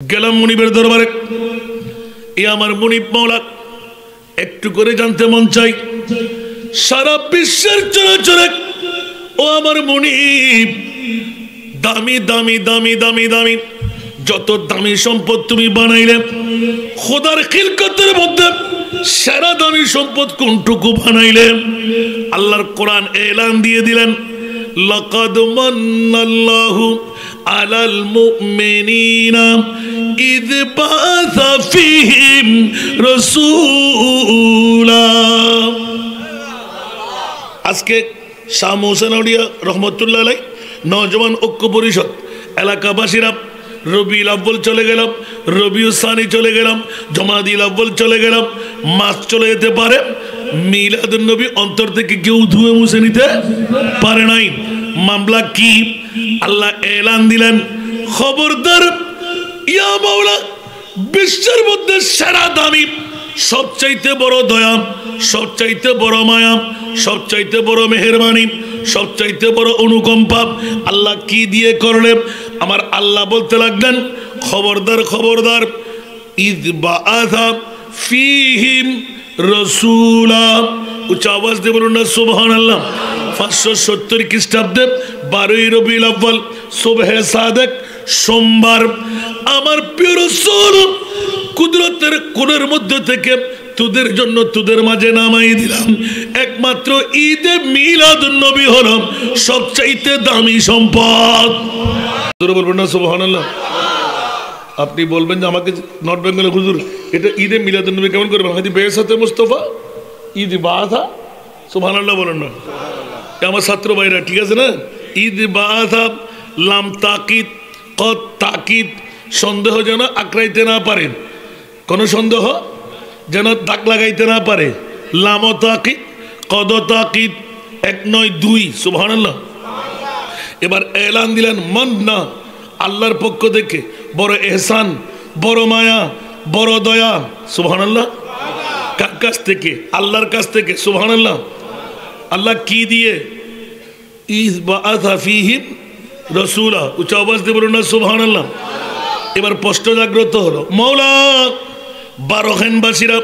গেলাম মুনিবের দরবারে। এ আমার মুনিব মাওলা একটু করে জানতে মন চাই, সারা বিশ্বের চরাচরে ও আমার মুনিব দামি দামি দামি দামি দামি যত দামি সম্পদ তুমি বানাইলে, খোদার খিলকতের মধ্যে সেরা দামি সম্পদ কোনটুকু বানাইলে? আল্লাহর কোরআন এলান দিয়ে দিলেন, লাকাদ মান্নাল্লাহু আলাল মুমিনিনা ইয বাআসা ফীহিম রাসূলা। আজকে শাহ মোহসেন আউলিয়া রহমতুল্লাহ আলাইহি নওজওয়ান ঐক্য পরিষদ এলাকাবাসীরা রবিউল আউয়াল চলে গেলাম, রবিউল সানি চলে গেলাম, জমাদিল আউয়াল চলে গেলাম, মাস চলে যেতে পারে, মিলাদুন নবী অন্তর থেকে কেউ ধুয়ে মুছে নিতে পারে নাই। মামলা কি? আল্লাহ এলান দিলেন, খবরদার ইয়া মাওলা, বিশ্বের মধ্যে সেরা দামি, সবচাইতে বড় দয়া, সবচাইতে বড় মায়া, সবচাইতে বড় মেহেরবানি, সবচাইতে বড় অনুকম্পা আল্লাহ কি দিয়ে করলেন? আমার আল্লাহ বলতে লাগলেন, খবরদার খবরদার, ইয বাআসা ফীহিম রাসূলা। উচ্চ আওয়াজ দিয়ে বলুন না সুবহানাল্লাহ। 570 খ্রিস্টাব্দে 12ই রবিউল আউয়াল সুবহে সাদেক সোমবার আমার প্রিয় রাসূল কুদরতের কোণের মধ্যে থেকে তোদের জন্য তোদের মাঝে নামাই দিলাম একমাত্র ঈদে মিলাদুন নবী হলো সবচাইতে দামি সম্পদ। বলবেন না সুবহানাল্লাহ। আপনি বলবেন যে আমাকে নর্থ বেঙ্গলের হুজুর এটা ঈদে মিলাদুন নবী কেমন করবেন? হয়তো বেসাতে মুস্তাফা ঈদ বাআসা, সুবহানাল্লাহ বলেন না আমার ছাত্র ভাইরা, ঠিক আছে না? ঈদ বাআসা লাম তাকিদ কদ তাকিদ, সন্দেহ যেন আঁকড়াইতে না পারে, কোনো সন্দেহ যেন দাগ লাগাইতে না পারে। লাম তাকিদ কদ তাকিদ, 1 নয় 2, সুবহানাল্লাহ। এবার এলান দিলেন, মান্না আল্লাহর পক্ষ থেকে বড় এহসান, বড় মায়া, বড় দয়া, সুবহানাল্লাহ। কার কাছ থেকে? আল্লাহর কাছ থেকে, সুবহানাল্লাহ। আল্লাহ কি দিয়ে? ইয বাআসা ফীহিম রাসূলা। উচ্চ আওয়াজ দিয়ে বলুন না সুবহানাল্লাহ। এবার স্পষ্ট জাগ্রত হলো, মাওলা বারোখানবাসীরা,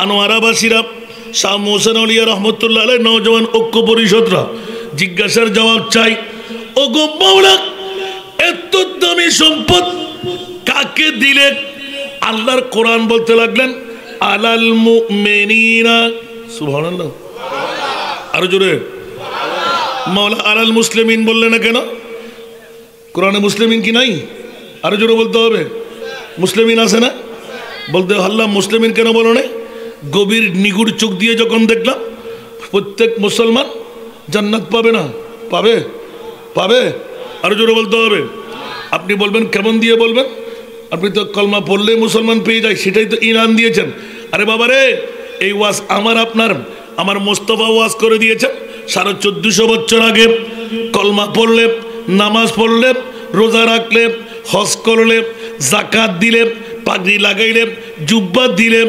আনোয়ারাবাসীরা, শাহ মোহসেন আউলিয়া রহমতুল্লাহ আলাইহি নওজওয়ান ঐক্য পরিষদরা জিজ্ঞাসার জবাব চাই। ও গো মাওলা, এত দামি সম্পদ কাকে দিলেন? আল্লাহর কোরআন বলতে লাগলেন, আলাল মুমিনিনা, সুবহানাল্লাহ। আরো জোরে মাওলা আলাল মুসলিমিন বললেন না কেন? কোরআনে মুসলিমিন কি নাই? আরো জোরে বলতে হবে, মুসলিমিন আছে না? বলতে আল্লাহ মুসলিমিন কেন বলো না? গভীর নিগুড় চোখ দিয়ে যখন দেখলাম প্রত্যেক মুসলমান জান্নাত পাবে না, পাবে পাবে, আরো জোরে বলতে হবে। আপনি বলবেন কেমন দিয়ে বলবেন? আপনি তো কলমা পড়লে মুসলমান পেয়ে যায়, সেটাই তো ইনাম দিয়েছেন। আরে বাবা রে, এই ওয়াজ আমার আপনার আমার মোস্তফা ওয়াজ করে দিয়েছেন 1450 বছর আগে। কলমা পড়লে, নামাজ পড়লে, রোজা রাখলে, হজ করলে, যাকাত দিলে, পাগড়ি লাগাইলে, জুব্বা দিলে,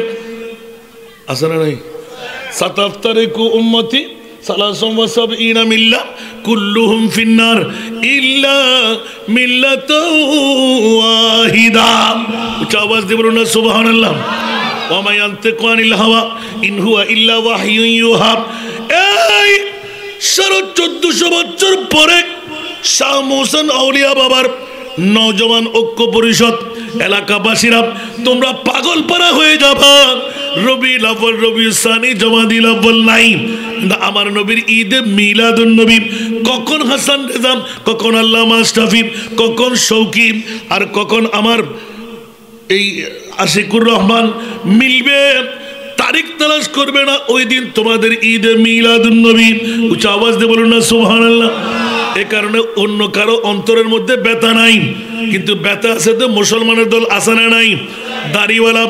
আছে না নাই? সাতাফতারিকু উম্মতি সালাসুম ওয়া সাবঈনা মিল্লাহ কুল্লুহুম ফিন্নার ইল্লা মিল্লাতাও ওয়াহিদা। উচ্চ আওয়াজ দিয়ে বলুন না সুবহানাল্লাহ। ওয়া মা ইয়ানতিকু আনিল হাওয়া ইন হুয়া ইল্লা ওয়াহয়ুন ইউহা। এই 1450 বছর পরে শাহ মোহসেন আউলিয়া বাবার নওজওয়ান ঐক্য পরিষদ এলাকাবাসীরা তোমরা পাগল পারা হয়ে যাবা। রবিউল আউয়াল, রবিউল সানি, জমাদিল আউয়াল নাই, আমার নবীর ঈদে মিলাদুন নবী কখন হাসান রেজা, কখন আল্লামা আশরাফি, কখন শৌকি, আর কখন আমার এই আশিকুর রহমান মিলবে। তারিখ তালাশ করবে না, ওই দিন তোমাদের ঈদে মিলাদুন নবী। উচ্চ আওয়াজ দিয়ে বলুন না সুবহানাল্লাহ। এ কারণে অন্য কারো অন্তরের মধ্যে ব্যথা নাই, কিন্তু ব্যথা আছে তো মুসলমানের দল আছে না নাই? দাড়িওয়ালা,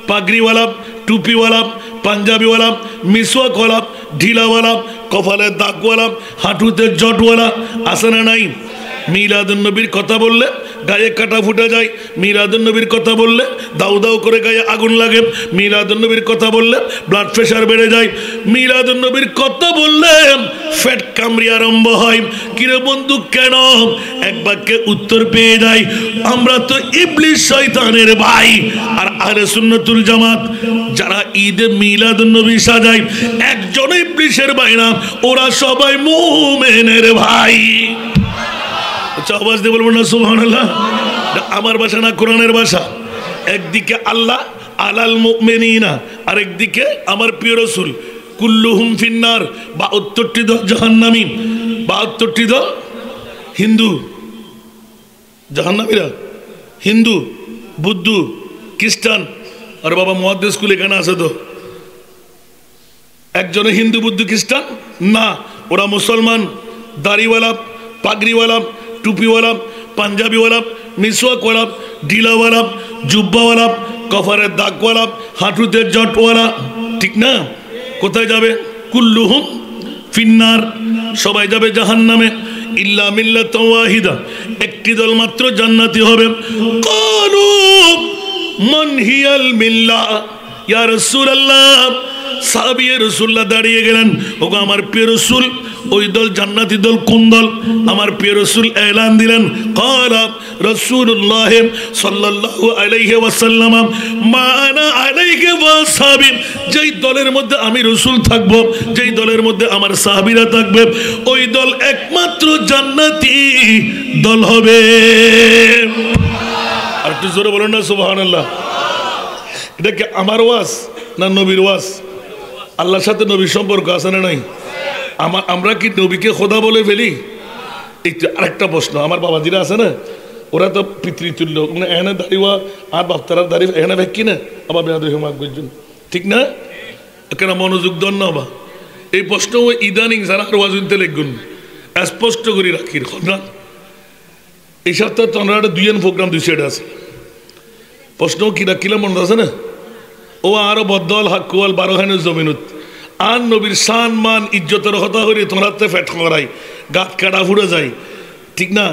পাগড়িওয়ালা, টুপিওয়ালা, পাঞ্জাবিওয়ালা, মিসওয়াকওয়ালা, ঢিলাওয়ালা, কপালে দাগওয়ালা, হাঁটুতে জটওয়ালা আছে না নাই? মিলাদুন নবীর কথা বললে গায়ে কাটা ফুটে যায়, মিলাদুন নবীর কথা বললে দাউ দাউ করে গায়ে আগুন লাগে, মিলাদুন নবীর কথা বললে ব্লাড প্রেশার বেড়ে যায়, মিলাদুন নবীর কথা বললে ফ্যাট কামড়ি আরম্ভ হয়। কিরে বন্ধু কেন? এক বাক্যে উত্তর পেয়ে যায়, আমরা তো ইবলিস শয়তানের ভাই। আর আহলে সুন্নাতুল জামাত যারা ঈদে মিলাদুন নবী সাজায় একজন ইবলিসের ভাই না, ওরা সবাই মুমিনের ভাই। আচ্ছা, আওয়াজ দিয়ে বলবো না সুবহানাল্লাহ? আমার ভাষা না কোরআনের ভাষা। একদিকে আল্লাহ আলাল মুমিনিনা, আর একদিকে আমার প্রিয় রাসূল কুল্লুহুম ফিন্নার, ৭২টি দল জাহান্নামী, ৭২টি দল হিন্দু জাহান্নামীরা, হিন্দু বুদ্ধ খ্রিস্টান। আর বাবা মুহাদ্দিস স্কুল এখানে আছে তো, একজনে হিন্দু বুদ্ধ খ্রিস্টান না, ওরা মুসলমান, দাড়িওয়ালা, পাগড়িওয়ালা, টুপিওয়ালা, পাঞ্জাবিওয়ালা, মিসওয়াকওয়ালা, ঢিলাওয়ালা, জুব্বাওয়ালা, কফারের দাগওয়ালা, হাঁটুতে জটওয়ালা, ঠিক না? কোথায় যাবে? কুল্লুহুম ফিন্নার, সবাই যাবে জাহান্নামে, ইল্লা মিল্লাতুন ওয়াহিদা, একটি দল মাত্র জান্নাতি হবে। ক্বালু মান হিয়াল মিল্লাহ ইয়া রাসূলুল্লাহ। সাহাবিয়ে রাসূলুল্লাহ দাঁড়িয়ে গেলেন, ওগো আমার প্রিয় রাসূল, ওই দল জান্নাতি দল কোন দল? আমার প্রিয় রাসূল এলান দিলেন, ক্বালা রাসূলুল্লাহ সাল্লাল্লাহু আলাইহি ওয়াসাল্লাম মা আনা আলাইহি ওয়া সাহাবী, যেই দলের মধ্যে আমি রাসূল থাকব, যেই দলের মধ্যে আমার সাহাবীরা থাকবে, ওই দল একমাত্র জান্নাতি দল হবে। আর একটু জোরে বলুন না সুবহানাল্লাহ। এটা কি আমার ওয়াজ না নবীর ওয়াজ? আল্লাহর সাথে নবীর সম্পর্ক আছে না নাই? আমরা কি নবীকে খোদা বলে ফেলি? একটু আরেকটা প্রশ্ন, আমার বাবাজিরা আছে না, ওরা তো পিতৃতুল্য, মানে এখানে দাঁড়িয়ে আর বাপ্তারা দাঁড়িয়ে এখানে ভেকি না, আবার বেড়াদ, ঠিক না? কেন মনোযোগ দন না বা এই প্রশ্ন ইদানিং যারা আর ওয়াজ উনতে লিখুন স্পষ্ট করে রাখি না। এই সপ্তাহে তো আমরা একটা 2 প্রোগ্রাম 2 সাইড আছে, প্রশ্ন কি রাখিলাম মনে আছে না? ও আরো বদল হাকুয়াল 12খানের জমিনত আর নবীর শান মান ইজ্জতের কথা হইলে তোমরা ফ্যাট করাই, গাত কাটা ফুড়ে যায়, ঠিক না?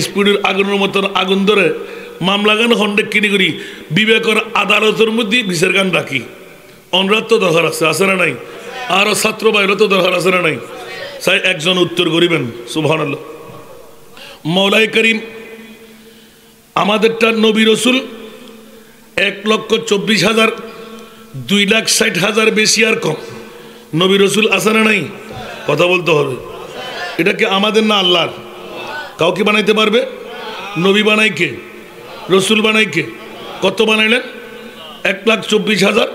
স্পিডের আগুনের মতন আগুন ধরে মামলা গান খন্ডে কিনি করি বিবেকের আদালতের মধ্যে বিচার গান রাখি। অনুরাধ তো দরকার আছে না নাই? আরো ছাত্র বাইরে তো দরকার আছে না নাই? চাই একজন উত্তর করিবেন সুবহানাল্লাহ। মৌলাই করিম আমাদেরটা নবী রসুল 1,24,000, 2,60,000 বেশি আর কম নবী রসুল আছে না নাই? কথা বলতে হবে। এটা কি আমাদের না আল্লাহর? কাউকে বানাইতে পারবে? নবী বানাই কে? রসুল বানাই কে? কত বানাইলেন? 1,24,000,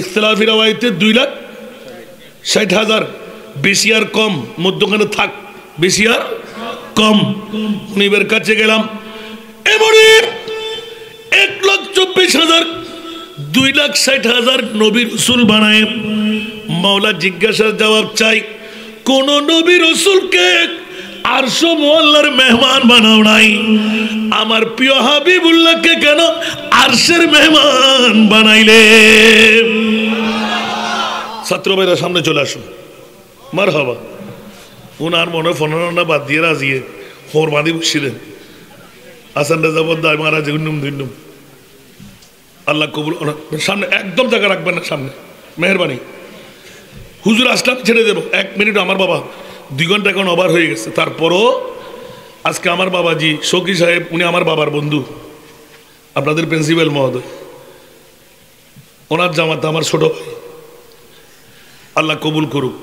ইখতিলাফি রাওয়ায়াতে 2,60,000, বেশি আর কম মধ্যখানে থাক, বেশি আর কম। মুনিবের কাছে গেলাম, এমনি 1,24,000, 2,60,000 নবী রসুল বানায়। মাওলা জিজ্ঞাসার জবাব চাই, কোন নবী রসুলকে আরশ মোয়াল্লার মেহমান বানাও নাই? আমার প্রিয় হাবিবুল্লাহকে কেন আরশের মেহমান বানাইলে? ছাত্র ভাইরা সামনে চলে আসুন, মারহাবা। উনার মনে ফোনা বাদ দিয়ে রাজিয়ে হোর বাঁধি বসছিলেন। আসান রাজা বদ্দায় মহারাজ ধুন্ডুম। আল্লাহ কবুল। সামনে একদম জায়গা রাখবেন না, সামনে মেহরবানি। হুজুর আসলাম ছেড়ে দেবো 1 মিনিট। আমার বাবা 2 ঘন্টা এখন ওভার হয়ে গেছে। তারপরও আজকে আমার বাবাজি শৌকি সাহেব, উনি আমার বাবার বন্ধু, আপনাদের প্রিন্সিপাল মহোদয়, ওনার জামাতা আমার ছোট ভাই, আল্লাহ কবুল করুক।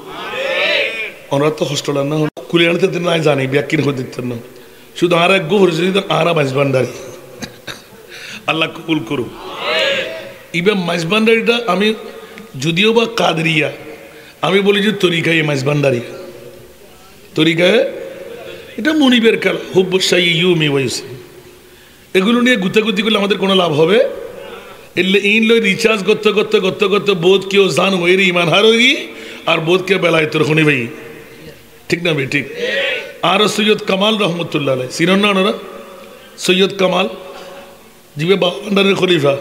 ওনার তো হোস্টেলার না কুলি আনতে নাই জানি ব্যাকিন হয়ে দিতেন না, শুধু আর এক গোহর আরা মাইজবান্ডারি, আল্লাহ কবুল করুক। ইবে মাইজবান্ডারিটা আমি যদিও বা কাদরিয়া, আমি বলি যে তরিকায় মাইজবান্ডারি, তরিকায় এটা মনিবের খেলা, হুব্বসাই ইউমি ওয়াইসি, এগুলো নিয়ে গুতাগুতি করলে আমাদের কোনো লাভ হবে? এলে ইন লই রিচার্জ করতে বোধ কেউ জান হয়ে ইমান হার হই, আর বোধ কে বেলায় তোর শুনি ভাই, ঠিক না ভাই? ঠিক। আর সৈয়দ কামাল রহমতুল্লাহ আলাই চিনেন না ওনারা? সৈয়দ কামাল জিবে বান্ডারের খলিফা,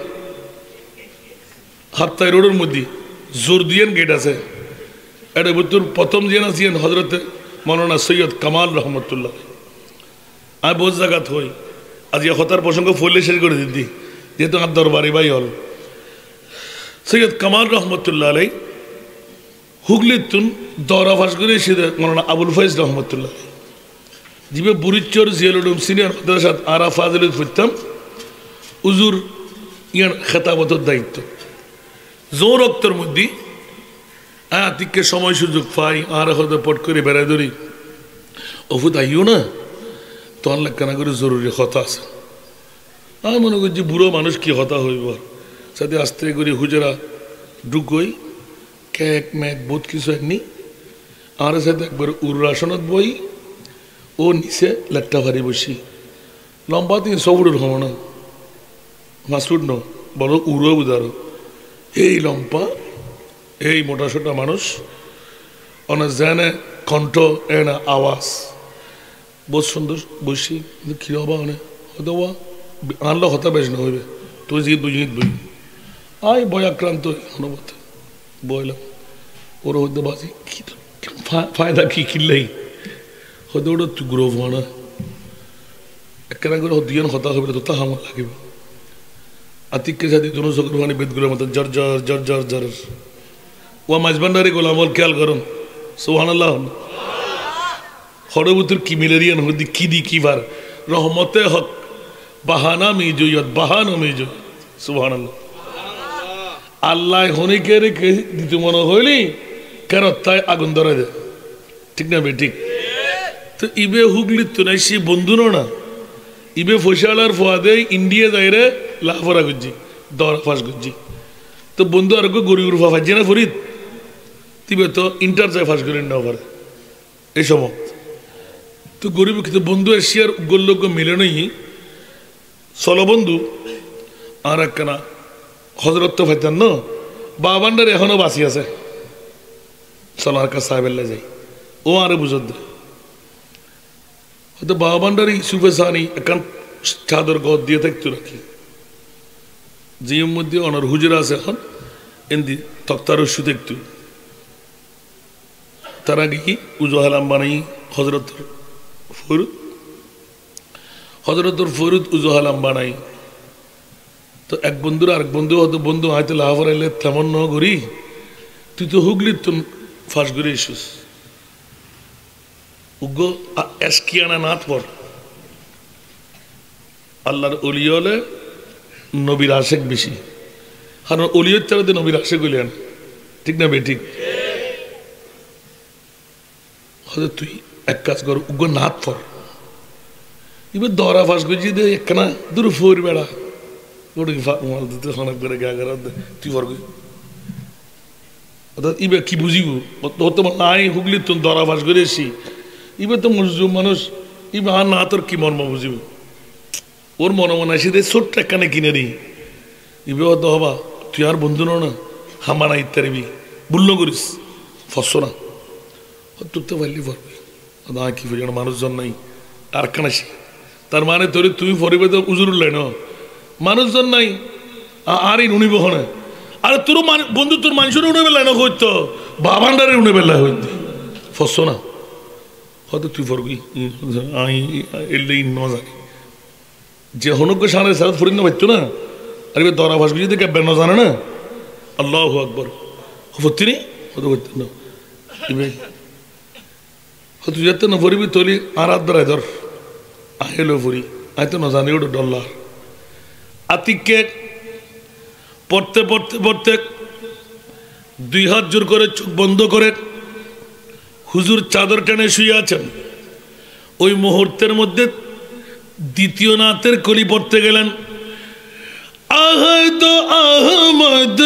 হাত্তাই রোডের মধ্যে জোরদিয়ান গেট আছে, এটা বুদ্ধুর প্রথম জিয়ান আছিলেন হজরতে মৌলানা সৈয়দ কামাল রহমতুল্লাহ। আমি বোঝ জায়গাত হই আজ হতার প্রসঙ্গ ফলে শেষ করে দিদি যেহেতু আমার দরবারি ভাই হল সৈয়দ কামাল রহমতুল্লাহ আলাই হুগলির তুন দরা ফাঁস করে এসে মৌলানা আবুল ফয়েজ রহমতুল্লাহ জিবে বুড়িচর জিয়ালুডুম সিনিয়র মাদ্রাসাত আরা ফাজিল ফুটতাম উজুর ইয়ার খেতাবতর দায়িত্ব জোর রক্তর মধ্যে আতিককে সময় সুযোগ পাই আর হয়তো পট করে বেড়াই ধরি অফুত আইও না তখন লেখানা করে জরুরি কথা আছে আমি মনে করছি বুড়ো মানুষ কি হতা হইব সাথে আস্তে করে হুজরা ঢুকই কেক ম্যাক বহুত কিছু একনি আর সাথে একবার উড়াসনত বই ও নিচে লেট্টা ভারি বসি লম্বা তিন সবুড়োর হম না মাসুড ন বড় উড়ো বুঝারো এই লম্পা এই মোটা সোটা মানুষ অনেক জানে কণ্ঠ এনা আওয়াজ বহুত সুন্দর বসি কি হবা অনেক হয়তো আনলো হতা বেশ না হইবে তুই জিত বুঝি বই আয় বয় আক্রান্ত অনুভূত বইলাম ওর হইতে বাজি কি ফায়দা কি কিনলেই হয়তো ওটা তুই গ্রোভ না একখানা করে দুজন হতা হবে তো তা আমার লাগিব আতিককে সাথে দুনো চকুর মানে বেদগুলোর মতো জর জর জর জর জর ও মাঝবান্ডারি গোলাম ওর খেয়াল করুন সুবহানাল্লাহ হরবুতুর কি মিলেরিয়ান হদি কি দি কি বার রহমতে হক বাহানা মিজুয়ত বাহানা মিজু সুবহানাল্লাহ আল্লাহ হনিকে রেখে দিতে মনে হইলি কেন তাই আগুন ধরে দে ঠিক না বে ঠিক তো ইবে হুগলি তো নাই সে বন্ধু না ইবে ফসলার ফোয়াদে ইন্ডিয়া যাইরে লাফরা গুজি দর ফাঁস গুজি তো বন্ধু আর গরিব রুফা ফাঁসছে না ফরিদ তিবে তো ইন্টার যায় ফাঁস করেন না পারে এই সময় তো গরিব কিন্তু বন্ধু এশিয়ার গোল্লজ্ঞ মিলে নেই চলো বন্ধু আর একখানা হজরত তো ফাইতান ন বাবান্ডার এখনো বাঁচি আছে চলো আর কাছে সাহেবেল্লা যাই ও আরে বুঝত দে হয়তো বাবান্ডারি সুফে সানি একান চাদর গদ দিয়ে থাকতো রাখি জিএম মধ্যে অনার হুজুরা আছে এখন এমনি তক্তার ওষুধ একটু তার আগে কি উজহালাম বানাই হজরতর ফরুদ উজহালাম বানাই তো এক বন্ধুর আরেক বন্ধু হয়তো বন্ধু হয়তো লাহাফার এলে তেমন ন করি তুই তো হুগলির তো ফাঁস করে এসুস উগ্র এসকিয়ানা নাথ পর আল্লাহর অলিয়লে নবীর আশেক বেশি কারণ অলিয়র চালাতে নবীর আশেক হইলেন ঠিক না বে ঠিক হয়তো তুই এক কাজ কর উগ্র নাথ পর এবার দরা ফাঁস করছি দে একখানা দূর ফোর বেড়া ওটা কি মাল দিতে অনেক করে গা গা তুই ফর অর্থাৎ ইবে কি বুঝিব হতো নাই হুগলি তো দরা ফাঁস করে এসি ইবে তো মজলুম মানুষ ইবে আর না তোর কি মর্ম বুঝিব ওর মনে মনে আসি দে ছোট্ট একখানে কিনে দিই ইবে হতো হবা তুই আর বন্ধু না হামানা ইত্যাদি ভুল করিস ফস না তোর তো পারলি পারবি না কি ফের মানুষজন নাই আর কানাসি তার মানে তোর তুমি ফরিবে তো উজুরুল্লাই ন মানুষজন নাই আর উনিব হনে আরে তোর বন্ধু তোর মানুষের উনে বেলায় না হইতো বাবান্ডারে উনে বেলায় হইতে ফস না হয়তো তুই ফরবি এলে ন জানি যে হনুক সামনে সারা ফরিদ না পাইতো না আর এবার দরা ভাস যদি ক্যাবেন ন জানে না আল্লাহু আকবার হতি নি হয়তো করতেন না এবার হয়তো যেতে না ফরিবি তলি আর হাত ধরাই ধর আহেলো ফুরি আয় তো না জানি ওটা ডল্লার আতিককে পড়তে পড়তে পড়তে দুই হাত জোর করে চোখ বন্ধ করে হুজুর চাদর টেনে শুয়ে আছেন ওই মুহূর্তের মধ্যে দ্বিতীয় নাতের কলি পড়তে গেলেন আহদ আহমদ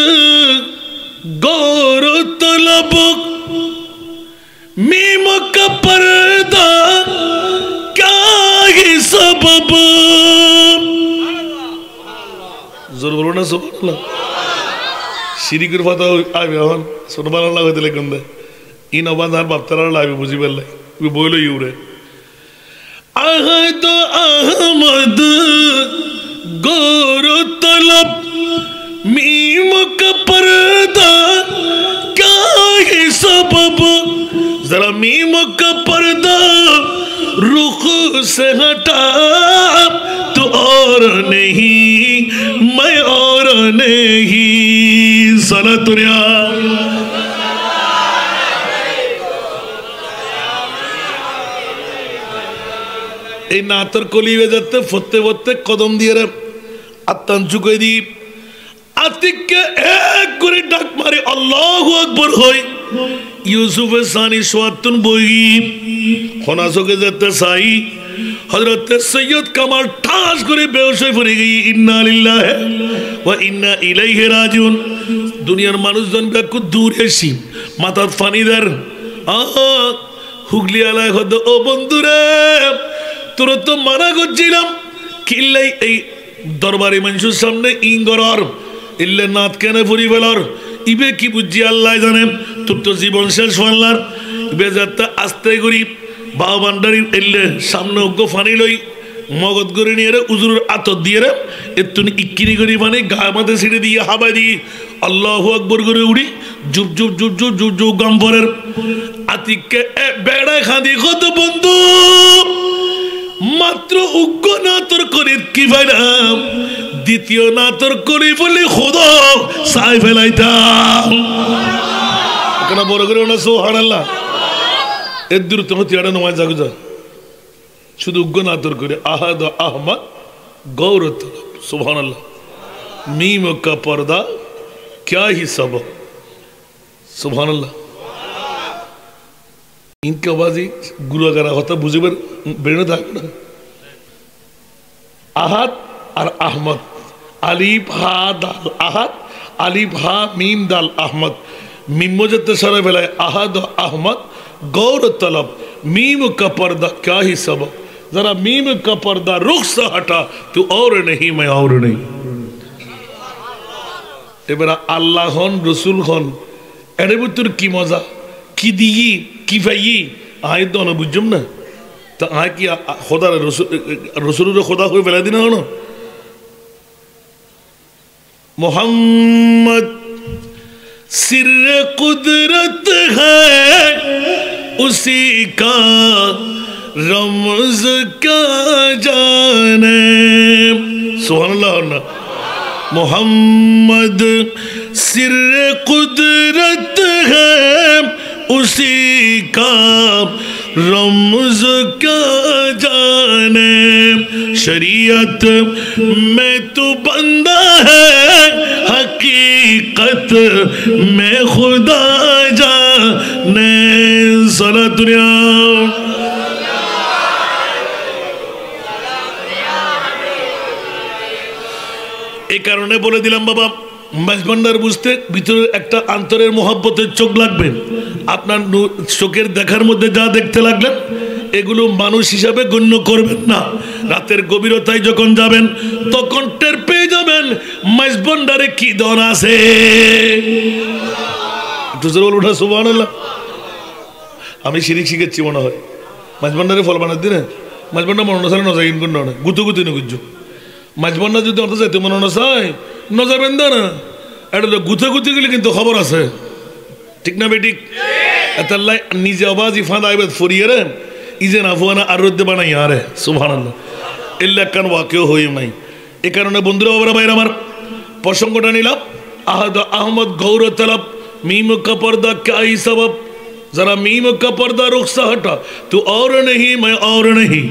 গৌর তলব মিম কা পর্দা क्या ही सबब जोर बोलो ना सुबहानाल्लाह শিরিকের কথা আইবে এখন সুবহানাল্লাহ হইতে লাগেন দে ইন অবাধার বাপতারা লাইবে বুঝি পেলে বইলো ইউরে আহদ আহমদ গৌর তলব মিম কা পর্দা क्या ही सबब जरा मीम का पर्दा रुख से हटा तो और नहीं मैं और नहीं सलातुरिया এই নাতর কলি বেজাতে ফতে ফতে কদম দিয়ে রে আত্মান চুকে দি আতিককে এক করে ডাক মারে আল্লাহু আকবার হই ইউসুফের সানি সোয়াতুন বই খনাসকে যেতে চাই হযরত সৈয়দ কামাল ঠাস করে বেহুশ হয়ে পড়ে গই ইন্না লিল্লাহি ওয়া ইন্না ইলাইহি রাজিউন দুনিয়ার মানুষজন বেকু দূর এসি মাথার ফানিদার হুগলি আলায় হদ ও বন্ধুরে তোর তো মানা করছিলাম কিল্লাই এই দরবারি মানুষের সামনে ইঙ্গরর ইল্লে নাত কেনে ফুরি ফেলার ইবে কি বুঝছি আল্লাহ জানে তোর তো জীবন শেষ ফেললার ইবে যাত্রা আস্তে করি বাবা ভান্ডারি এলে সামনে অজ্ঞ ফানি লই মগজ করে নিয়ে রে উজুরের আতর দিয়ে রে এতুনি ইক্কিরি করি মানে গা মাথে ছিঁড়ে দিয়ে হাবাই দিয়ে আল্লাহু আকবর করে উড়ি জুপ জুপ জুপ জুপ জুপ জুপ গাম্পরের আতিককে বেড়ায় খাঁদি কত বন্ধু মাত্র উগ্র না তোর করে কি ভাইরাম দ্বিতীয় না তোর করে বলে খোদা সাই ফেলাইতাম কেন বড় করে ওনা সুবহানাল্লাহ এর দূর তোমার তিয়াড়া নমাজ জাগু যা শুধু উগ্র না তোর করে আহাদ আহমদ গৌরত সুবহানাল্লাহ मीम का पर्दा क्या ही सब सुबहानल्लाह इनके आवाज ही गुरु अगर होता बुझे पर बेड़े था आहद और अहमद अलीफ हा दाल आहद अलीफ हा मीम दाल अहमद मीम मुझे सर बेलाए आहद अहमद गौर तलब मीम का पर्दा क्या ही सब जरा मीम का पर्दा रुख से हटा तू और नहीं मैं और नहीं এবারে আল্লাহ হন রসুল হন এর ভিতর কি মজা কি দিই কি ভাই আয় তো না বুঝলাম না তা আয় কি খোদা রসুলের খোদা হয়ে ফেলা দিন হন মোহাম্মদ सिर्रे कुदरत है उसी का रमज क्या जाने सुभानअल्लाह मोहम्मद सिर्रे कुदरत है उसी का रमज क्या जाने शरीयत में तो बंदा है हकीकत में खुदा जाने सारा दुनिया এই কারণে বলে দিলাম বাবা মাঝভান্ডার বুঝতে ভিতরে একটা আন্তরের মহব্বতের চোখ লাগবে আপনার চোখের দেখার মধ্যে যা দেখতে লাগলেন এগুলো মানুষ হিসাবে গণ্য করবেন না রাতের গভীরতায় যখন যাবেন তখন টের পেয়ে যাবেন মাঝভান্ডারে কি দর আছে একটু জোরে বলুন সুবহানাল্লাহ আমি শিরিক শিখেছি মনে হয় মাঝভান্ডারে ফল বানার দিনে মাঝভান্ডার মনে হয় নজাইন কোন নয় গুতো গুতো নগুজ্জু মাঝভান্ডার যদি অর্থ চাইতে মনে না চাই নজাবেন না এটা তো গুথে গুথে গেলে কিন্তু খবর আছে ঠিক না বেঠিক এতাল্লাই নিজে আওয়াজ ইফাদা আইবাদ ফরিয়ে রে ইজে না ফুয়ানা আর রদ্দে বানাই আরে সুবহানাল্লাহ ইল্লা কান ওয়াকিও হই নাই এই কারণে বন্ধুরা বাবারা ভাইরা আমার প্রসঙ্গটা নিলাম আহাদ আহমদ গৌর তলব मीम का पर्दा क्या ही सबब जरा मीम का पर्दा रुख से हटा तू और नहीं मैं और नहीं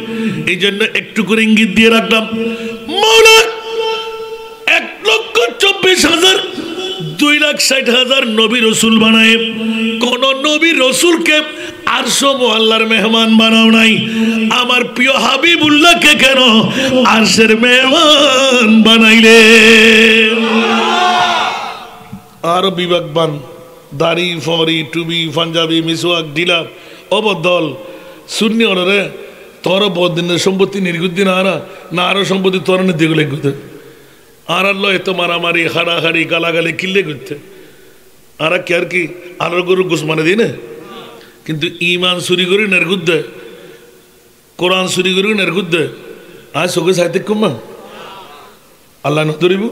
এই জন্য একটু করে ইঙ্গিত দিয়ে রাখলাম মৌলা 1,24,000 2,60,000 নবী রসুল বানায় কোন নবী রসুলকে আরশো মোহাল্লার মেহমান বানাও নাই আমার প্রিয় হাবিবুল্লাহকে কেন আরশের মেহমান বানাইলে আর বিবেকবান দাড়ি ফরি টুবি পাঞ্জাবি মিসওয়াক ঢিলা অবদল শূন্য রে তোর বদিনের সম্পত্তি নির্গুদ্দিন আরা না আরো সম্পত্তি তোর দিগুলো গুতে আর আল্লাহ এত মারামারি হাড়াহাড়ি গালাগালি কিল্লে করতে আর কি আর কি আলোর গরু গোস মানে দিই না কিন্তু ইমান চুরি করে নেরগুদ্দে কোরআন চুরি করে নেরগুদ্দে আজ চোখে সাহিত্য কমা আল্লাহ নতরিব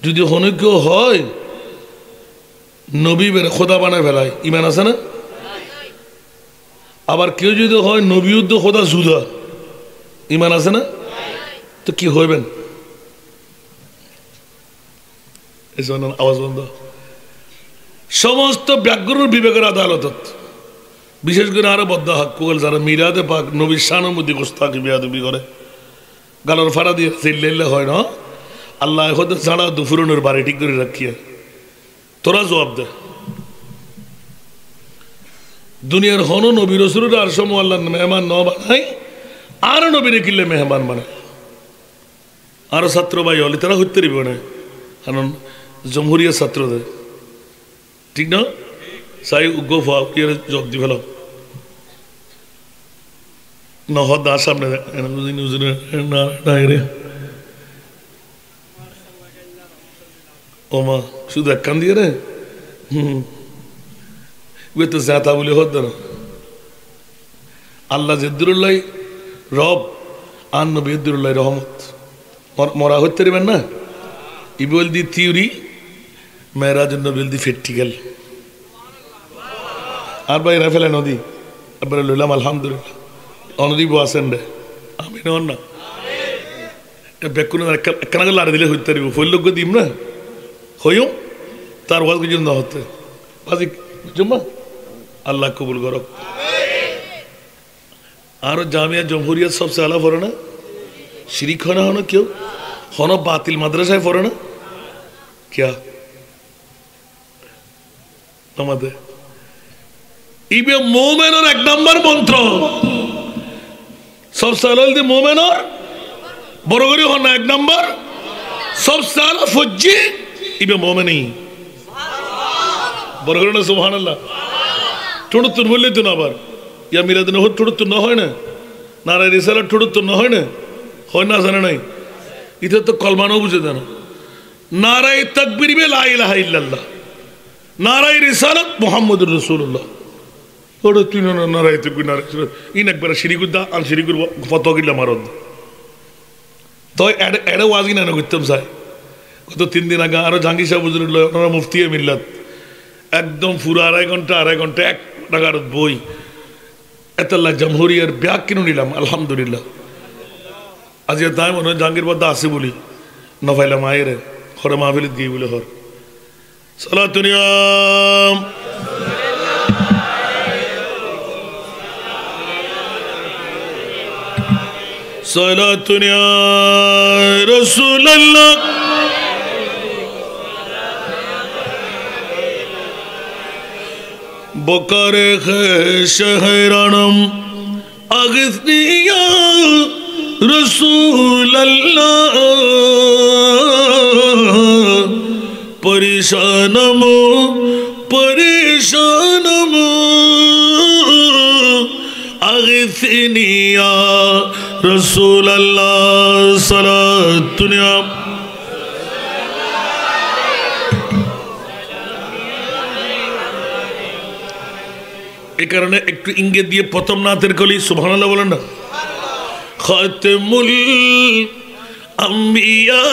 যদি হনৈক্য হয় নবী বেড়ে খোদা বানায় ফেলায় ইমান আছে না আবার কেউ যদি হয় নবী উদ্দ খোদা জুদা ইমান আছে না তো কি হইবেন আওয়াজ বন্ধ সমস্ত ব্যাকরণ বিবেকের আদালতত বিশেষ করে আরো বদ্ধ হাক্কুল যারা মিলাদে পাক নবীর শানুমতি গোস্তাকি বিয়াদবি করে গালর ফাড়া দিয়ে চিল্লাইলে হয় না আল্লাহ হতে ছাড়া দুফুরনের বাড়ি ঠিক করে রাখিয়া তোরা জবাব দে দুনিয়ার হন নবী রসুলের আর সময় আল্লাহ মেহমান ন বানাই আর নবীরে কিনলে মেহমান বানায় আরো ছাত্র ভাই হলে তারা হইতে পারবে না কারণ জমহুরিয়া ছাত্রদের ঠিক না চাই উগ্র জব দি ফেল নহদ দা সামনে ও মা শুধু এক কান দিয়ে রে তো জাতা বলে হত না আল্লাহ জেদুল্লাহ রব আর নবী জেদুল্লাহ রহমত মরা হতে পারবেন না ই বল দি থিওরি মেয়েরা জন্য বল দি প্র্যাকটিক্যাল আর ভাই ফেলে নদী একবারে লইলাম আলহামদুলিল্লাহ অনদীপ আসেন রে আমি না বেকুন একখানা লাড়ি দিলে হইতে পারব ফৈলজ্ঞ দিম না হইও তার ওয়াজ কিছু না হতে বাজি জুম্মা আল্লাহ কবুল করক আর জামিয়া জমহুরিয়াত সবসে আলা পড়ে না শিরিক হয় না হনো কেউ হন বাতিল মাদ্রাসায় পড়ে না क्या আমাদের ইবে মোমেনের এক নম্বর মন্ত্র সব সালাল দি মোমেনের বড় করে হন এক নম্বর সব সাল ফজ্জি ইবে মোমেনই বড় করে না সুবহানাল্লাহ ঠুড়ুতুন বললে তো না আবার ইয়া মিলাদ নহর ঠুড়ুতুন না হয় না নারায় রিসালাত ঠুড়ুতুন না হয় না জানে নাই ইতে তো কলমানো বুঝে দেন নারায় তাকবীর বে লা ইলাহা ইল্লাল্লাহ নারায় রিসালাত মুহাম্মদুর রাসূলুল্লাহ ওটা তুই না নারায় তাকবীর নারায় ইন একবার শিরিকুদ্দা আল শিরিকুর ফতোয়া কিলা মারদ তো এড়ে ওয়াজ কিনা করতাম চাই কত 3 দিন আগে আরো জাহাঙ্গীর সাহেব হুজুরুল্লাহ ওনারা মুফতি মিল্লাত একদম পুরো আড়াই ঘন্টা এক টাকার বই এতাল্লাহ জমহুরিয়ার ব্যাগ কিনে নিলাম আলহামদুলিল্লাহ আজ তাই মনে হয় জাহাঙ্গীর বাদ্দা আসে বলি নফাইলাম আয়ের হরে মাহফিল দিয়ে বলে হর সালাতুনিয়াম সালাতুনিয়া রাসূলুল্লাহ বকারে শহরানম আগসনিয়া রাসূলুল্লাহ পরেশানম আগসনিয়া রাসূলুল্লাহ সালাতুনিয়া এই কারণে একটু ইঙ্গিত দিয়ে প্রথম নাতের কলি সুবহানাল্লাহ বলেন না খাতমুল আম্বিয়া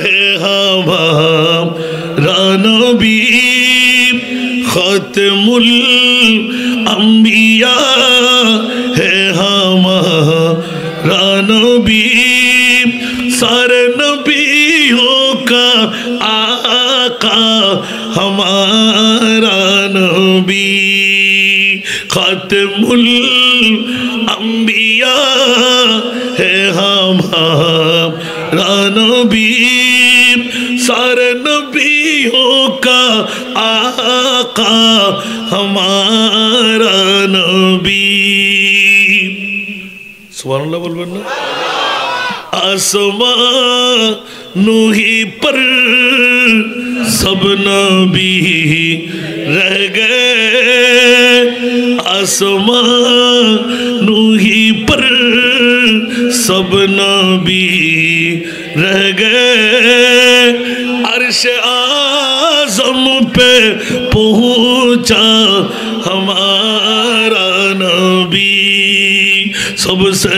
হে হামারা নবী খাতমুল আম্বিয়া হে হামারা নবী सारे नबियों का आका हमारा नबी खातमुल अंबिया है हमारा नबी सारे नबियों का आका हमारा नबी सुभान अल्लाह बोलबेन ना आसमां ही पर सब नबी रह गए आसमां ही पर सब नबी रह गए अर्श आज़म पे पहुँचा हमारा नबी सबसे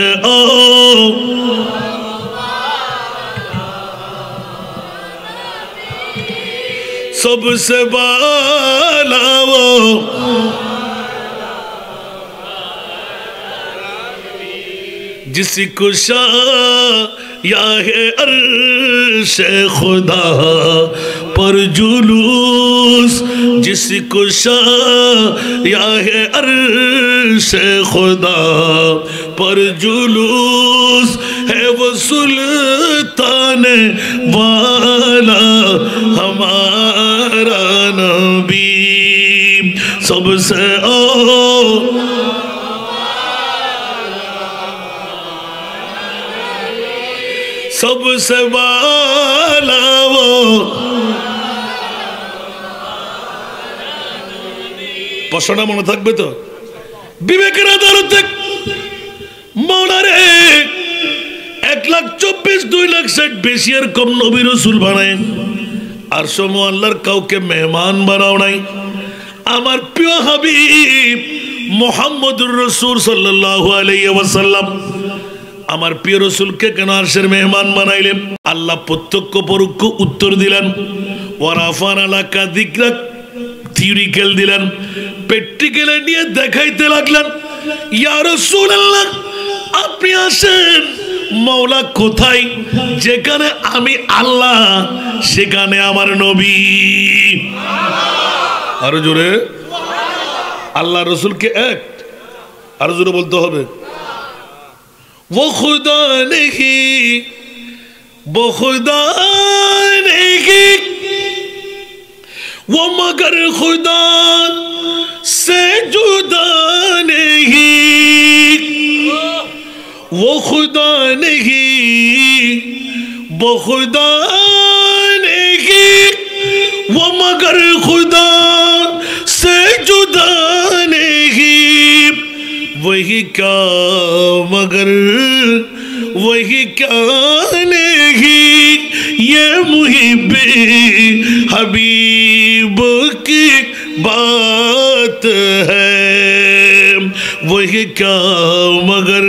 सबसे बाला वो जिसको शाह या है अर्श खुदा पर जुलूस जिसको या है अर्श खुदा पर जुलूस है वो सुल्तान वाला हमारा नबी सबसे सबसे वाला वो প্রশ্নটা মনে থাকবে তো বিবেকের আদালতে মৌলারে 1,24,2,60,000 বেশি আর কম নবী রাসূল বানায় আর সমু আল্লাহর কাউকে মেহমান বানাও নাই আমার প্রিয় হাবিব মুহাম্মদুর রাসূল সাল্লাল্লাহু আলাইহি ওয়াসাল্লাম আমার প্রিয় রাসূলকে কেন আরশের মেহমান বানাইলেন আল্লাহ প্রত্যক্ষ পরোক্ষ উত্তর দিলেন ওয়ারাফানা লাকা যিকরাক থিওরিক্যাল দিলেন প্র্যাকটিক্যালি নিয়ে দেখাইতে লাগলেন ইয়া রাসূলুল্লাহ আপনি আসেন মওলা কোথায় যেখানে আমি আল্লাহ সেখানে আমার নবী আরো জোরে আল্লাহ রাসূলকে এক আরো জোরে বলতে হবে वो खुदा नहीं वो खुदा नहीं वो मगर खुदा से जुदा नहीं वो खुदा नहीं वो खुदा नहीं वो मगर खुदा से जुदा नहीं वही क्या मगर वही क्या नहीं ये मुहिब्बे हबीब की बात है वही क्या मगर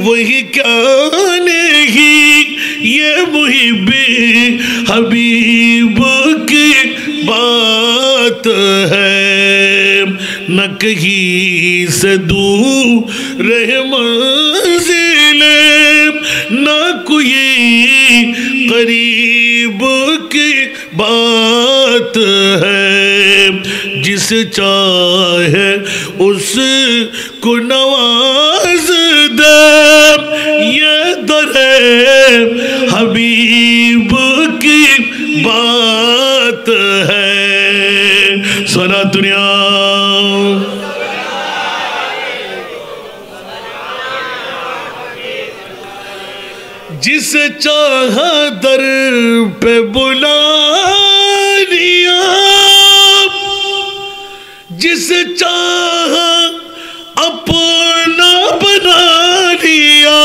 वही क्या नहीं ये मुहिब्बे हबीब की बात है न कहीं से दूर रहे मंजिले न कोई करीब की बात है जिस चाहे उसको नवाज दे ये दरे हबीब की बात है सना दुनिया जिसे चाहा दर पे बुला लिया जिसे चाहा अपना बना लिया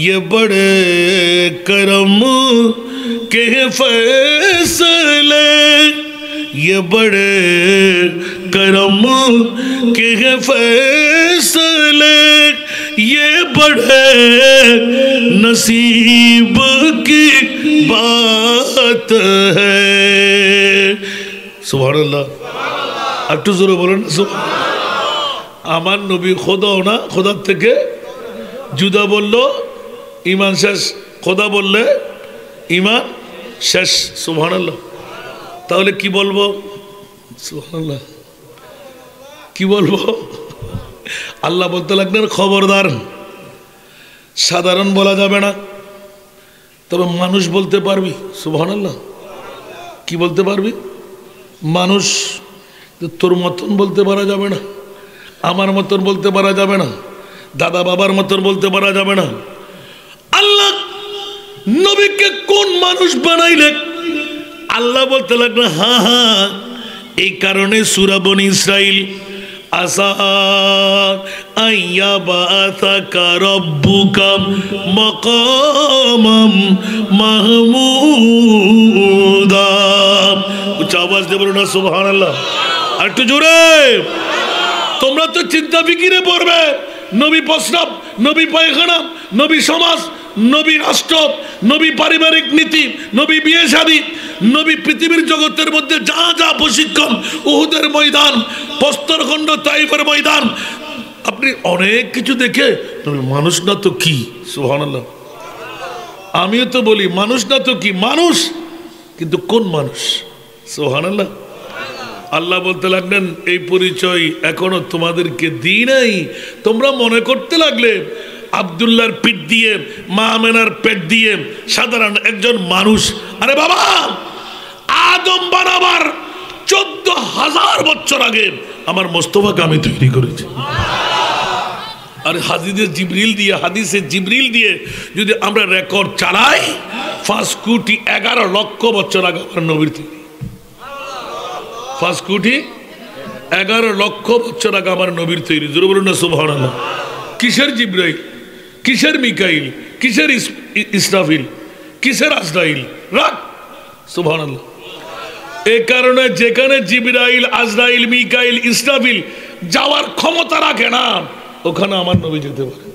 ये बड़े करम के फैसले ये बड़े करम के फैसले ये बड़े नसीब की बात है सुभानअल्लाह একটু জোরে বলেন আমার নবী খোদাও না খোদার থেকে জুদা বললো ঈমান শেষ খোদা বললে ঈমান শেষ সুবহানাল্লাহ তাহলে কি বলবো সুবহানাল্লাহ কি বলবো আল্লাহ বলতে লাগলেন খবরদার সাধারণ বলা যাবে না তবে মানুষ বলতে পারবি সুবহানাল্লাহ কি বলতে পারবি মানুষ তোর মতন বলতে পারা যাবে না আমার মতন বলতে পারা যাবে না দাদা বাবার মতন বলতে পারা যাবে না আল্লাহ নবীকে কোন মানুষ বানাইলেন আল্লাহ বলতে লাগলেন হ্যাঁ হ্যাঁ এই কারণে সূরা বনী ইসরাইল আসা আইয়াবাতাকা রব্বুকা মাকামাম মাহমুদা উচ্চ আওয়াজ দিয়ে বলুন সুবহানাল্লাহ আর একটু জোরে তোমরা তো চিন্তা ফিকিরে পড়বে নবী প্রস্রাব নবী পায়খানা নবী সমাজ নবী রাষ্ট্র নবী পারিবারিক নীতি নবী বিয়ে শাদী নবী পৃথিবীর জগতের মধ্যে যা যা প্রশিক্ষণ উহুদের ময়দান প্রস্তরখণ্ড তাইফের ময়দান আপনি অনেক কিছু দেখে মানুষ না তো কি? সুবহানাল্লাহ। আমিও তো বলি মানুষ না তো কি? মানুষ, কিন্তু কোন মানুষ? সুবহানাল্লাহ। আল্লাহ বলতে লাগলেন এই পরিচয় এখনো তোমাদেরকে দিই নাই, তোমরা মনে করতে লাগলে আব্দুল্লাহর পিঠ দিয়ে, মা আমেনার পেট দিয়ে সাধারণ একজন মানুষ। আরে বাবা, আদম বানাবার 14,000 বছর আগে আমার মোস্তফাকে আমি তৈরি করেছি। আর হাদিসে জিবরিল দিয়ে যদি আমরা রেকর্ড চালাই, 5 কোটি 11 লক্ষ বছর আগে আমার নবীর তৈরি। 5 কোটি 11 লক্ষ বছর আগে আমার নবীর তৈরি। জোরে বলুন না সুবহানাল্লাহ। কিসের জিবরাইল, কিসের মিকাইল, কিসের ইসরাফিল, কিসের আজরাইল? রাখ। সুবহানাল্লাহ। এই কারণে যেখানে জিবরাইল, আজরাইল, মিকাইল, ইসরাফিল যাওয়ার ক্ষমতা রাখে না, ওখানে আমার নবী যেতে পারে।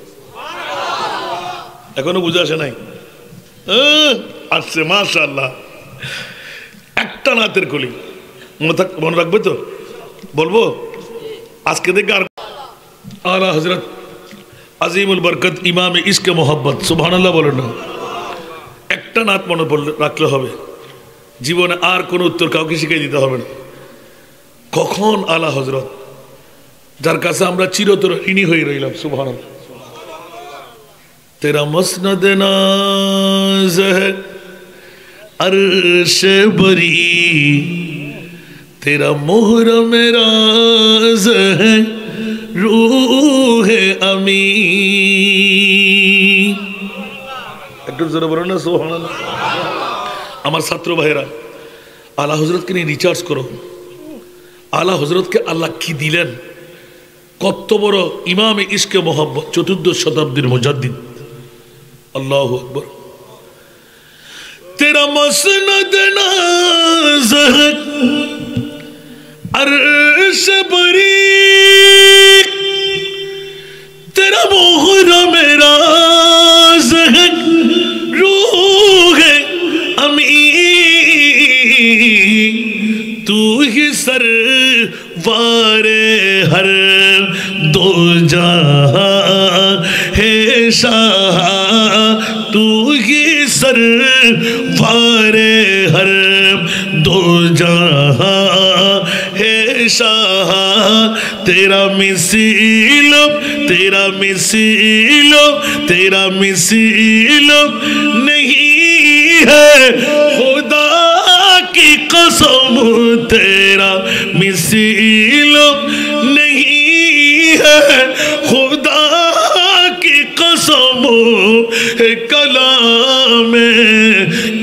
এখনো বুঝে আসে নাই? আসছে মাশাআল্লাহ। একটা নাতের কলি মনে রাখবে তো? বলবো আজকে থেকে। আর আলা হযরত আজিমুল বরকত ইমামে ইশকে মোহাব্বত, সুবহানাল্লাহ বলেন না। একটা নাত মনে পড়লে রাখলে হবে, জীবনে আর কোনো উত্তর কাউকে শিখিয়ে দিতে হবে না। কখন আলা হযরত, যার কাছে আমরা চিরতর ঋণী হয়ে রইলাম, সুবহানাল্লাহ। তেরা মসনদ নাজ है अर्श बरी, तेरा मुहरम राज है रूह अमी। একটু জোরে বলো না সুবহানাল্লাহ। আমার ছাত্র ভাইরা, আলা হযরতকে নিয়ে রিচার্জ করো। আলা হযরতকে আল্লাহ কি দিলেন, কত বড় ইমামে ইশকে মোহাব্বত, 14 শতাব্দীর মুজাদ্দিদ। আল্লাহু আকবার। तेरा मसनद नाज है अर्श बरी, तेरा मुहरम राज है रूह अमी। तू ही सरवारे हर दो जहां है शाह, तू ही सरवारे हर दो जहां है शाह। तेरा मिसीलो, तेरा मिसीलो, तेरा मिसीलो नहीं है खुदा की कसम, तेरा मिसीलो नहीं है खुदा की कसम। कलाम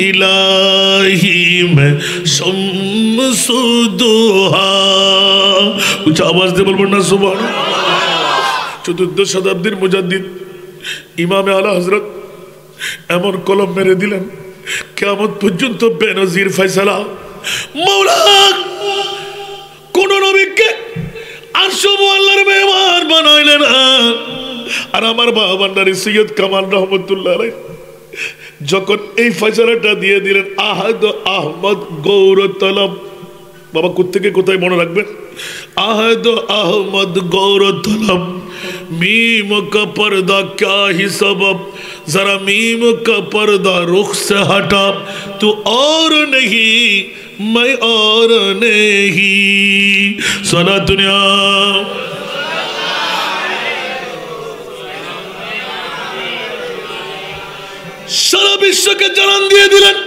इलाही में शम्सुदुहा। उच्च आवाज दे बोलबो ना सुबहानाल्लाह। 14 শতাব্দীর মুজাদ্দিদ ইমামে আলা হযরত এমন কলম মেরে দিলেন, কিয়ামত পর্যন্ত বেনজির ফয়সালা। মাওলা কোন নবীকে আরশ আল্লাহর মেহমান বানাইলেন। আর আমার বাবা ভান্ডারী সৈয়দ কামাল রহমতুল্লাহ আলাইহি যখন এই ফয়সালাটা দিয়ে দিলেন, আহাদ আহমদ গৌর তলব। বাবা কোত্থেকে কোথায় মনে রাখবেন? আহাদ আহমদ গৌর তলব, मीम का पर्दा क्या ही सबब, जरा मीम का पर्दा रुख से हटा, तू और नहीं मैं और नहीं। सला दुनिया সারা বিশ্বকে জানান দিয়ে দিলেন,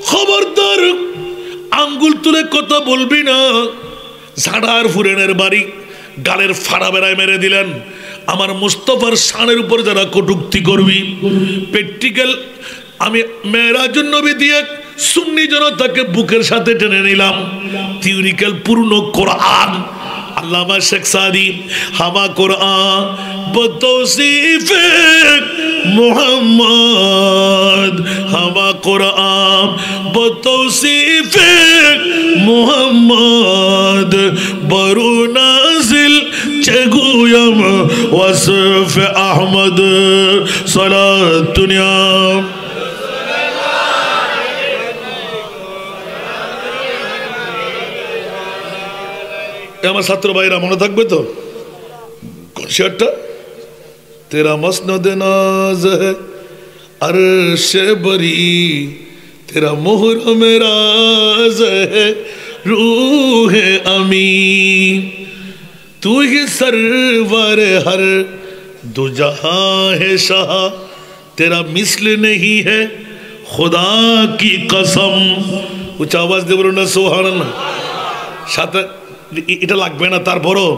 খবরদার আঙ্গুল তুলে কথা বলবি না। ঝাড়ার ফুরেনের বাড়ি গালের ফাড়া বেড়ায় মেরে দিলেন। আমার মুস্তাফার শানের উপর যারা কটূক্তি করবি, প্র্যাকটিক্যাল আমি মেরাজুন নবী দিয়ে সুন্নি জনতাকে বুকের সাথে টেনে নিলাম। থিওরিক্যাল পূর্ণ কোরআন আল্লামা শেখ সাদি হামা কোরআন বতৌসিফ মুহাম্মদ, হামা কোরআন বতৌসিফ মুহাম্মদ, বরু নাজিল চেগুয়ম ওয়াসফ আহমদ। সালাত দুনিয়া আমার ছাত্র ভাইরা মনে থাকবে তো? কোন শেয়ারটা तेरा मसनद नाज है अर्श बरी, तेरा मुहर्रम राज है रूह अमी, तू ही सरवर हर दो जहां है शाह, तेरा मिसल नहीं है खुदा की कसम। उच्च आवाज दे बोलो ना सुबहानाल्लाह। साथे এটা লাগবে না, তারপরও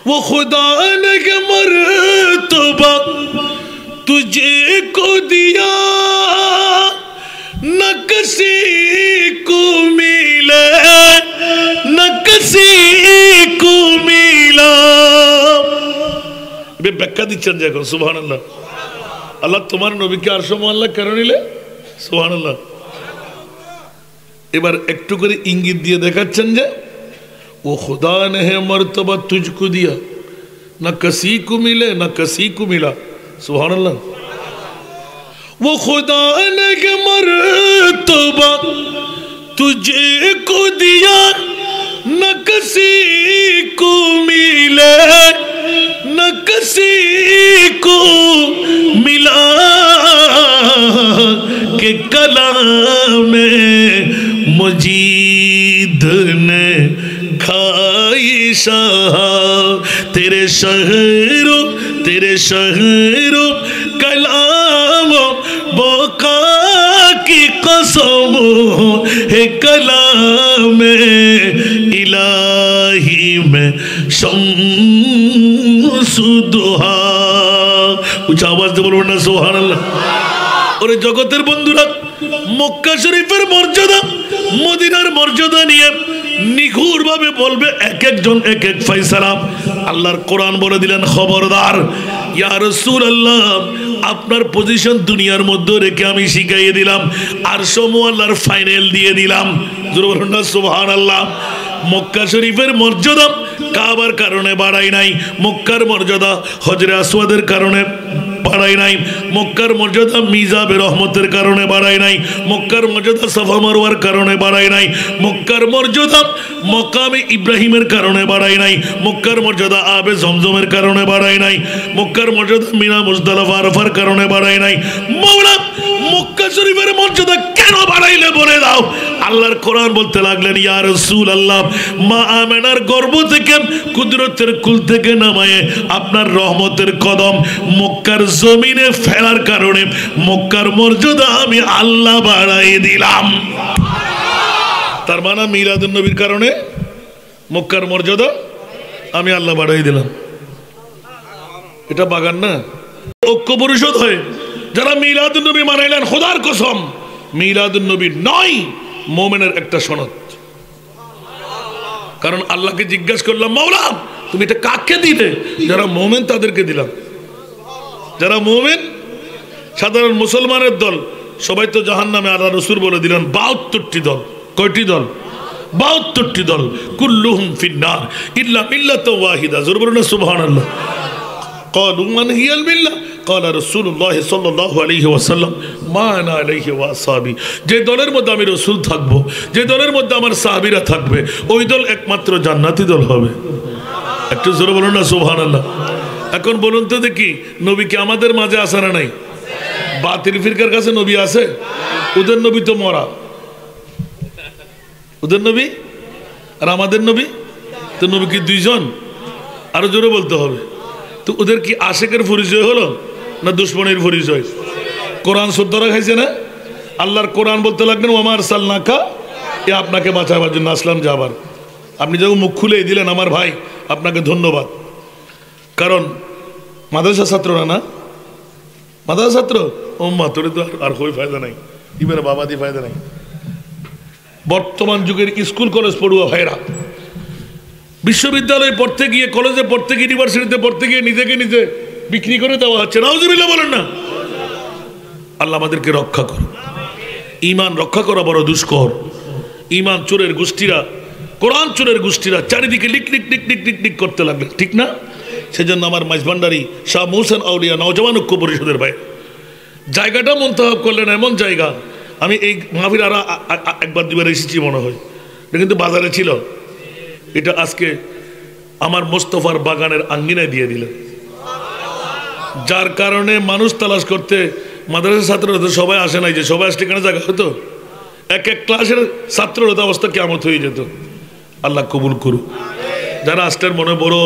वो खुदा ने के मर्तबा तुझे को दिया न किसी को मिले न किसी को मिला। ব্যাখ্যা দিচ্ছেন যে এখন সুবহানাল্লাহ। আল্লাহ তোমার নবীকে আরশ মোয়াল্লা কেন নিলে? সুবহানাল্লাহ। এবার একটু করে ইঙ্গিত দিয়ে দেখাচ্ছেন যে वो खुदा ने है मर्तबा तुझको दिया न किसी को मिले न किसी को मिला। सुभान अल्लाह। वो खुदा ने के मर्तबा तुझे को दिया न किसी को मिले न किसी को मिला के कलाम मजीद ने खाई शाह, तेरे शहरों कलाम बोका की कसम है, कलाम इलाही में शम्सुदुहा। कुछ आवाज दे बोलो ना सुबहानाल्लाह। और जगतेर बंधुरा मक्का शरीफेर मर्यादा मदिनार मर्यादा निये निखुर भावे बोलबे एक एकजन एक एक फैसला। আল্লাহর কোরআন বলে দিলেন খবরদার ইয়া রাসূলুল্লাহ, আপনার পজিশন দুনিয়ার মধ্যে রেখে আমি শিখাইয়ে দিলাম, আরশ মুআল্লার ফাইনাল দিয়ে দিলাম। জোরে বলুন না সুবহানাল্লাহ। মক্কা শরীফের মর্যাদা কাবার কারণে বাড়াই নাই, মক্কার মর্যাদা হজরে আসওয়াদের কারণে বাড়াই নাই, মক্কার মর্যাদা মিজাবে রহমতের কারণে বাড়াই নাই, মক্কার মর্যাদা সাফা মারওয়ার কারণে বাড়াই নাই, মক্কার মর্যাদা মকামে ইব্রাহিমের কারণে বাড়াই নাই, মক্কার মর্যাদা আবে জমজমের কারণে বাড়াই নাই, মক্কার মর্যাদা মিনা মুজদালিফা আরাফার কারণে বাড়াই নাই। মাওলা মক্কা শরীফের মর্যাদা কেন বাড়াইলে বলে দাও। আল্লাহর কোরআন বলতে লাগলেন ইয়া রাসূলুল্লাহ, মা আমেনার গর্ভ থেকে কুদরতের কুল থেকে নামায়ে আপনার রহমতের কদম মক্কার জমিনে ফেলার কারণে মক্কার মর্যাদা আমি আল্লাহ বাড়াই দিলাম। তার মানে মিলাদুন নবীর কারণে মক্কার মর্যাদা আমি আল্লাহ বাড়াই দিলাম। এটা বাগান না, ঐক্য পরিষদ হয় যারা মিলাদুন নবী মানাইলেন। খোদার কসম মিলাদুন নবী নয়, মুমিনের একটা সনদ। কারণ আল্লাহকে জিজ্ঞাসা করলাম মাওলা তুমি এটা কাকে দিলে? যারা মুমিন তাদেরকে দিলাম। যারা মুমিন সাধারণ মুসলমানের দল সবাই তো জাহান্নামে, আল্লাহ রাসূল বলে দিলেন ৭২টি দল। কয়টি দল? ৭২টি দল। কুল্লুহুম ফিন্নার ইল্লা মিল্লাতুন ওয়াহিদা। জোরে বলুন সুবহানাল্লাহ। قالوا من هي الملة قال رسول الله صلى الله عليه وسلم ما انا عليه واصحابي। যে দলের মধ্যে আমি রাসূল থাকব, যে দলের মধ্যে আমার সাহাবীরা থাকবে, ওই দল একমাত্র জান্নাতি দল হবে। একটু জোরে বলুন না সুবহানাল্লাহ। এখন বলুন তো দেখি নবী কি আমাদের মাঝে আছে না নাই? বাতিল ফিরকার কাছে নবী আছে? ওদের নবী তো মরা। ওদের নবী আর আমাদের নবী তো নবী কি দুইজন? আরো জোরে বলতে হবে। তো ওদের কি আশেকের পরিচয় হলো না দুশমনের পরিচয়? কোরআন শ্রদ্ধা খাইছে না? আল্লাহর কোরআন বলতে লাগলেন ওমা আরসালনাকা, এ আপনাকে বাঁচাবার জন্য আসলাম যাবার। আপনি যখন মুখ খুলে দিলেন আমার ভাই আপনাকে ধন্যবাদ। কারণ মাদ্রাসা ছাত্র না মাদ্রাসা ছাত্র ওম্মা তোরে তো আর কই ফায়দা নাই, এবারে বাবা দিয়ে ফায়দা নাই। বর্তমান যুগের স্কুল কলেজ পড়ুয়া ভাইরা বিশ্ববিদ্যালয়ে পড়তে গিয়ে, কলেজে পড়তে গিয়ে, ইউনিভার্সিটিতে পড়তে গিয়ে নিজেকে নিজে বিক্রি করে দেওয়া হচ্ছে। নাউজুবিল্লাহ বলেন না। আল্লাহ আমাদেরকে রক্ষা করুন। ঈমান রক্ষা করা বড় দুষ্কর। ঈমান চোরের গোষ্ঠীরা, কোরআন চোরের গোষ্ঠীরা চারিদিকে leak leak leak leak leak leak করতে লাগবে, ঠিক না? সেজন্য আমার মাইজভান্ডারি শাহ মুহসিন আউলিয়া নওজওয়ান ঐক্য পরিষদের ভাই জায়গাটা মন্তহব করলেন, এমন জায়গা আমি এই মাহফিল আর একবার দুবার এসেছি মনে হয়, এটা কিন্তু বাজারে ছিল। এটা আজকে আমার মোস্তফার বাগানের আঙ্গিনায় দিয়ে দিলেন। যার কারণে মানুষ তালাশ করতে মাদ্রাসার ছাত্ররা তো সবাই আসে নাই, যে সবাই আসলে কেন জায়গা হতো, এক এক ক্লাসের ছাত্রর অবস্থা কেমন হয়ে যেত। আল্লাহ কবুল করুক। যারা আসতেন মনে বড়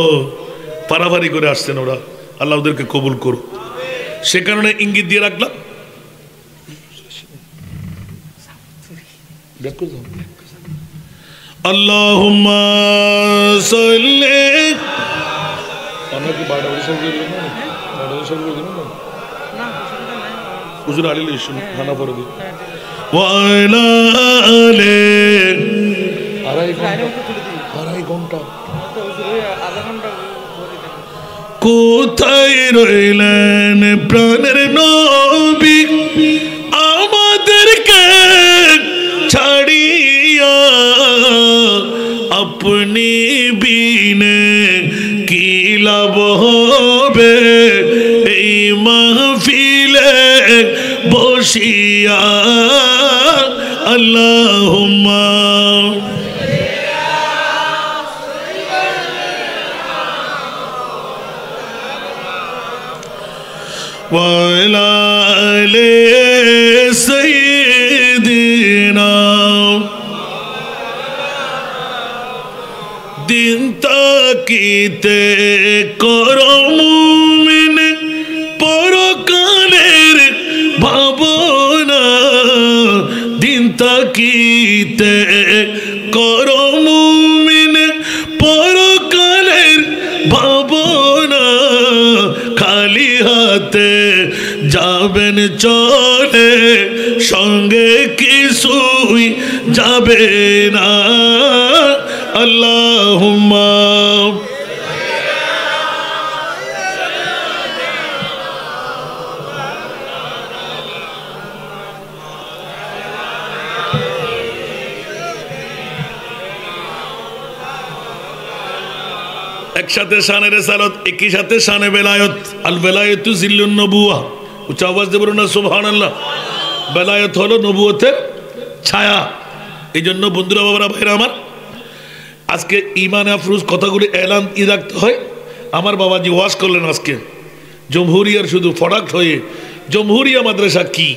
পারাভারি করে আসছেন ওরা, আল্লাহ ওদেরকে কবুল করুক। সে কারণে ইঙ্গিত দিয়ে রাখলাম। আল্লাহুম্মা সাল্লি হুজুর আলী খানা পড়ে দিই আড়াই ঘন্টা কোথায় রইলেন প্রাণের নবী আমাদেরকে ছাড়িয়া, আপনি বিনে কি লাভ হবে এই মাহফিলে বসিয়া। আল্লাহুম্মা ওয়ালা আলি সাইয়্যিদিনা। দিন তাকিতে করো মুমিন পরকালের ভাবনা, দিন তাকিতে করো মুমিন পরকালের ভাবনা, খালি হাতে যাবেন চলে সঙ্গে কিছুই যাবে না। আল্লাহুম্মা একসাথে শানে রিসালাত, একই সাথে শানে বেলায়েত। আল বেলায়েতু জিল্লুন নবুওয়া, উচ্চ আওয়াজ দিয়ে বলুন না সুবহানাল্লাহ। বেলায়েত হলো নবুয়তের ছায়া। এই জন্য বন্ধুরা, বাবারা, ভাইরা আমার, আজকে ইমানে আফরোজ কথাগুলি এলান রাখতে হয়। আমার বাবাজি ওয়াজ করলেন আজকে জমহুরিয়ার শুধু প্রোডাক্ট হয়ে। জমহুরিয়া মাদ্রাসা কি?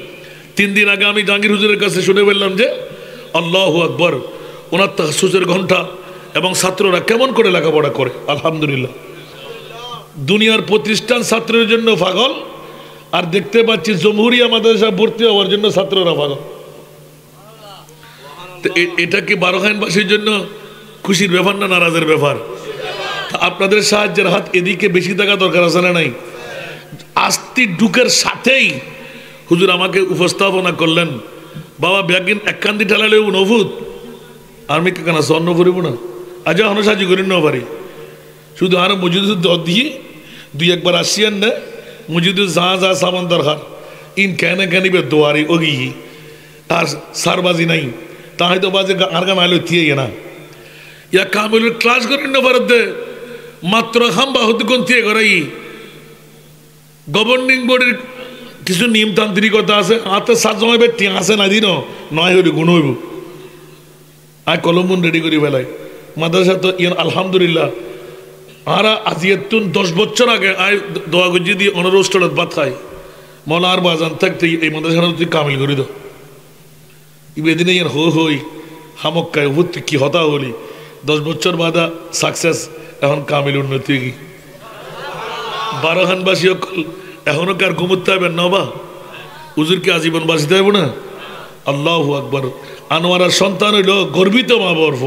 3 দিন আগে আমি জাহাঙ্গীর হুজুরের কাছে শুনে বললাম যে আল্লাহু আকবার, ওনার তাহাজ্জুদের ঘন্টা এবং ছাত্ররা কেমন করে লেখাপড়া করে। আলহামদুলিল্লাহ, দুনিয়ার প্রতিষ্ঠান ছাত্রের জন্য পাগল, আর দেখতে পাচ্ছি জমহুরিয়া মাদ্রাসা ভর্তি হওয়ার জন্য ছাত্ররা পাগল। এটা কি বারোখানবাসীর জন্য খুশির ব্যাপার না নারাজের ব্যাপার? আপনাদের সাহায্যের হাত এদিকে বেশি থাকা দরকার আছে না নাই? আস্তি ঢুকের সাথেই হুজুর আমাকে উপস্থাপনা করলেন, বাবা ব্যাগিন একখান্দি ঠেলালে নভূত আমি কেন স্বর্ণ করিব না, আজ এখনো সাহায্য করি না পারি। শুধু আর মজুদ দিয়ে 2-1 আসিয়ান না, মজুদ যা যা সামান দরকার ইন কেন কেনিবে দোয়ারি ওগি আর সারবাজি নাই, তা হয়তো বাজে আর গান আলো থিয়ে না ইয়া কামিল ক্লাস করেন না ভারত মাত্র খাম্বা হতে কোন থিয়ে করাই। গভর্নিং বডির কিছু নিয়মতান্ত্রিকতা আছে, হাতে সাত জমাইবে টিয়া আছে না দিন নয় হইলে গুণ হইব। আয় কলমবন রেডি করি ফেলাই মাদ্রাসা তো ইয়ান আলহামদুলিল্লাহ। আর আজি 10 বছর আগে আয় দোয়া গজি দিয়ে অনরোস্টলত ভাত খাই মলা আর বাজান থাকতে এই মাদ্রাসাটা তুই কামিল করি দো। এদিনে ইয়ান হই হামক্কায় ভর্তি কি হতা হলি 10 বছর বাদা সাকসেস, এখন কামিল উন্নতি কি 12 খানবাসী এখনো কার ঘুমুতে হবে না বা হুজুরকে আজীবন বাঁচিতে হবে না। আল্লাহু আকবার। আনোয়ারার সন্তান হইল গর্বিত মা বরফ,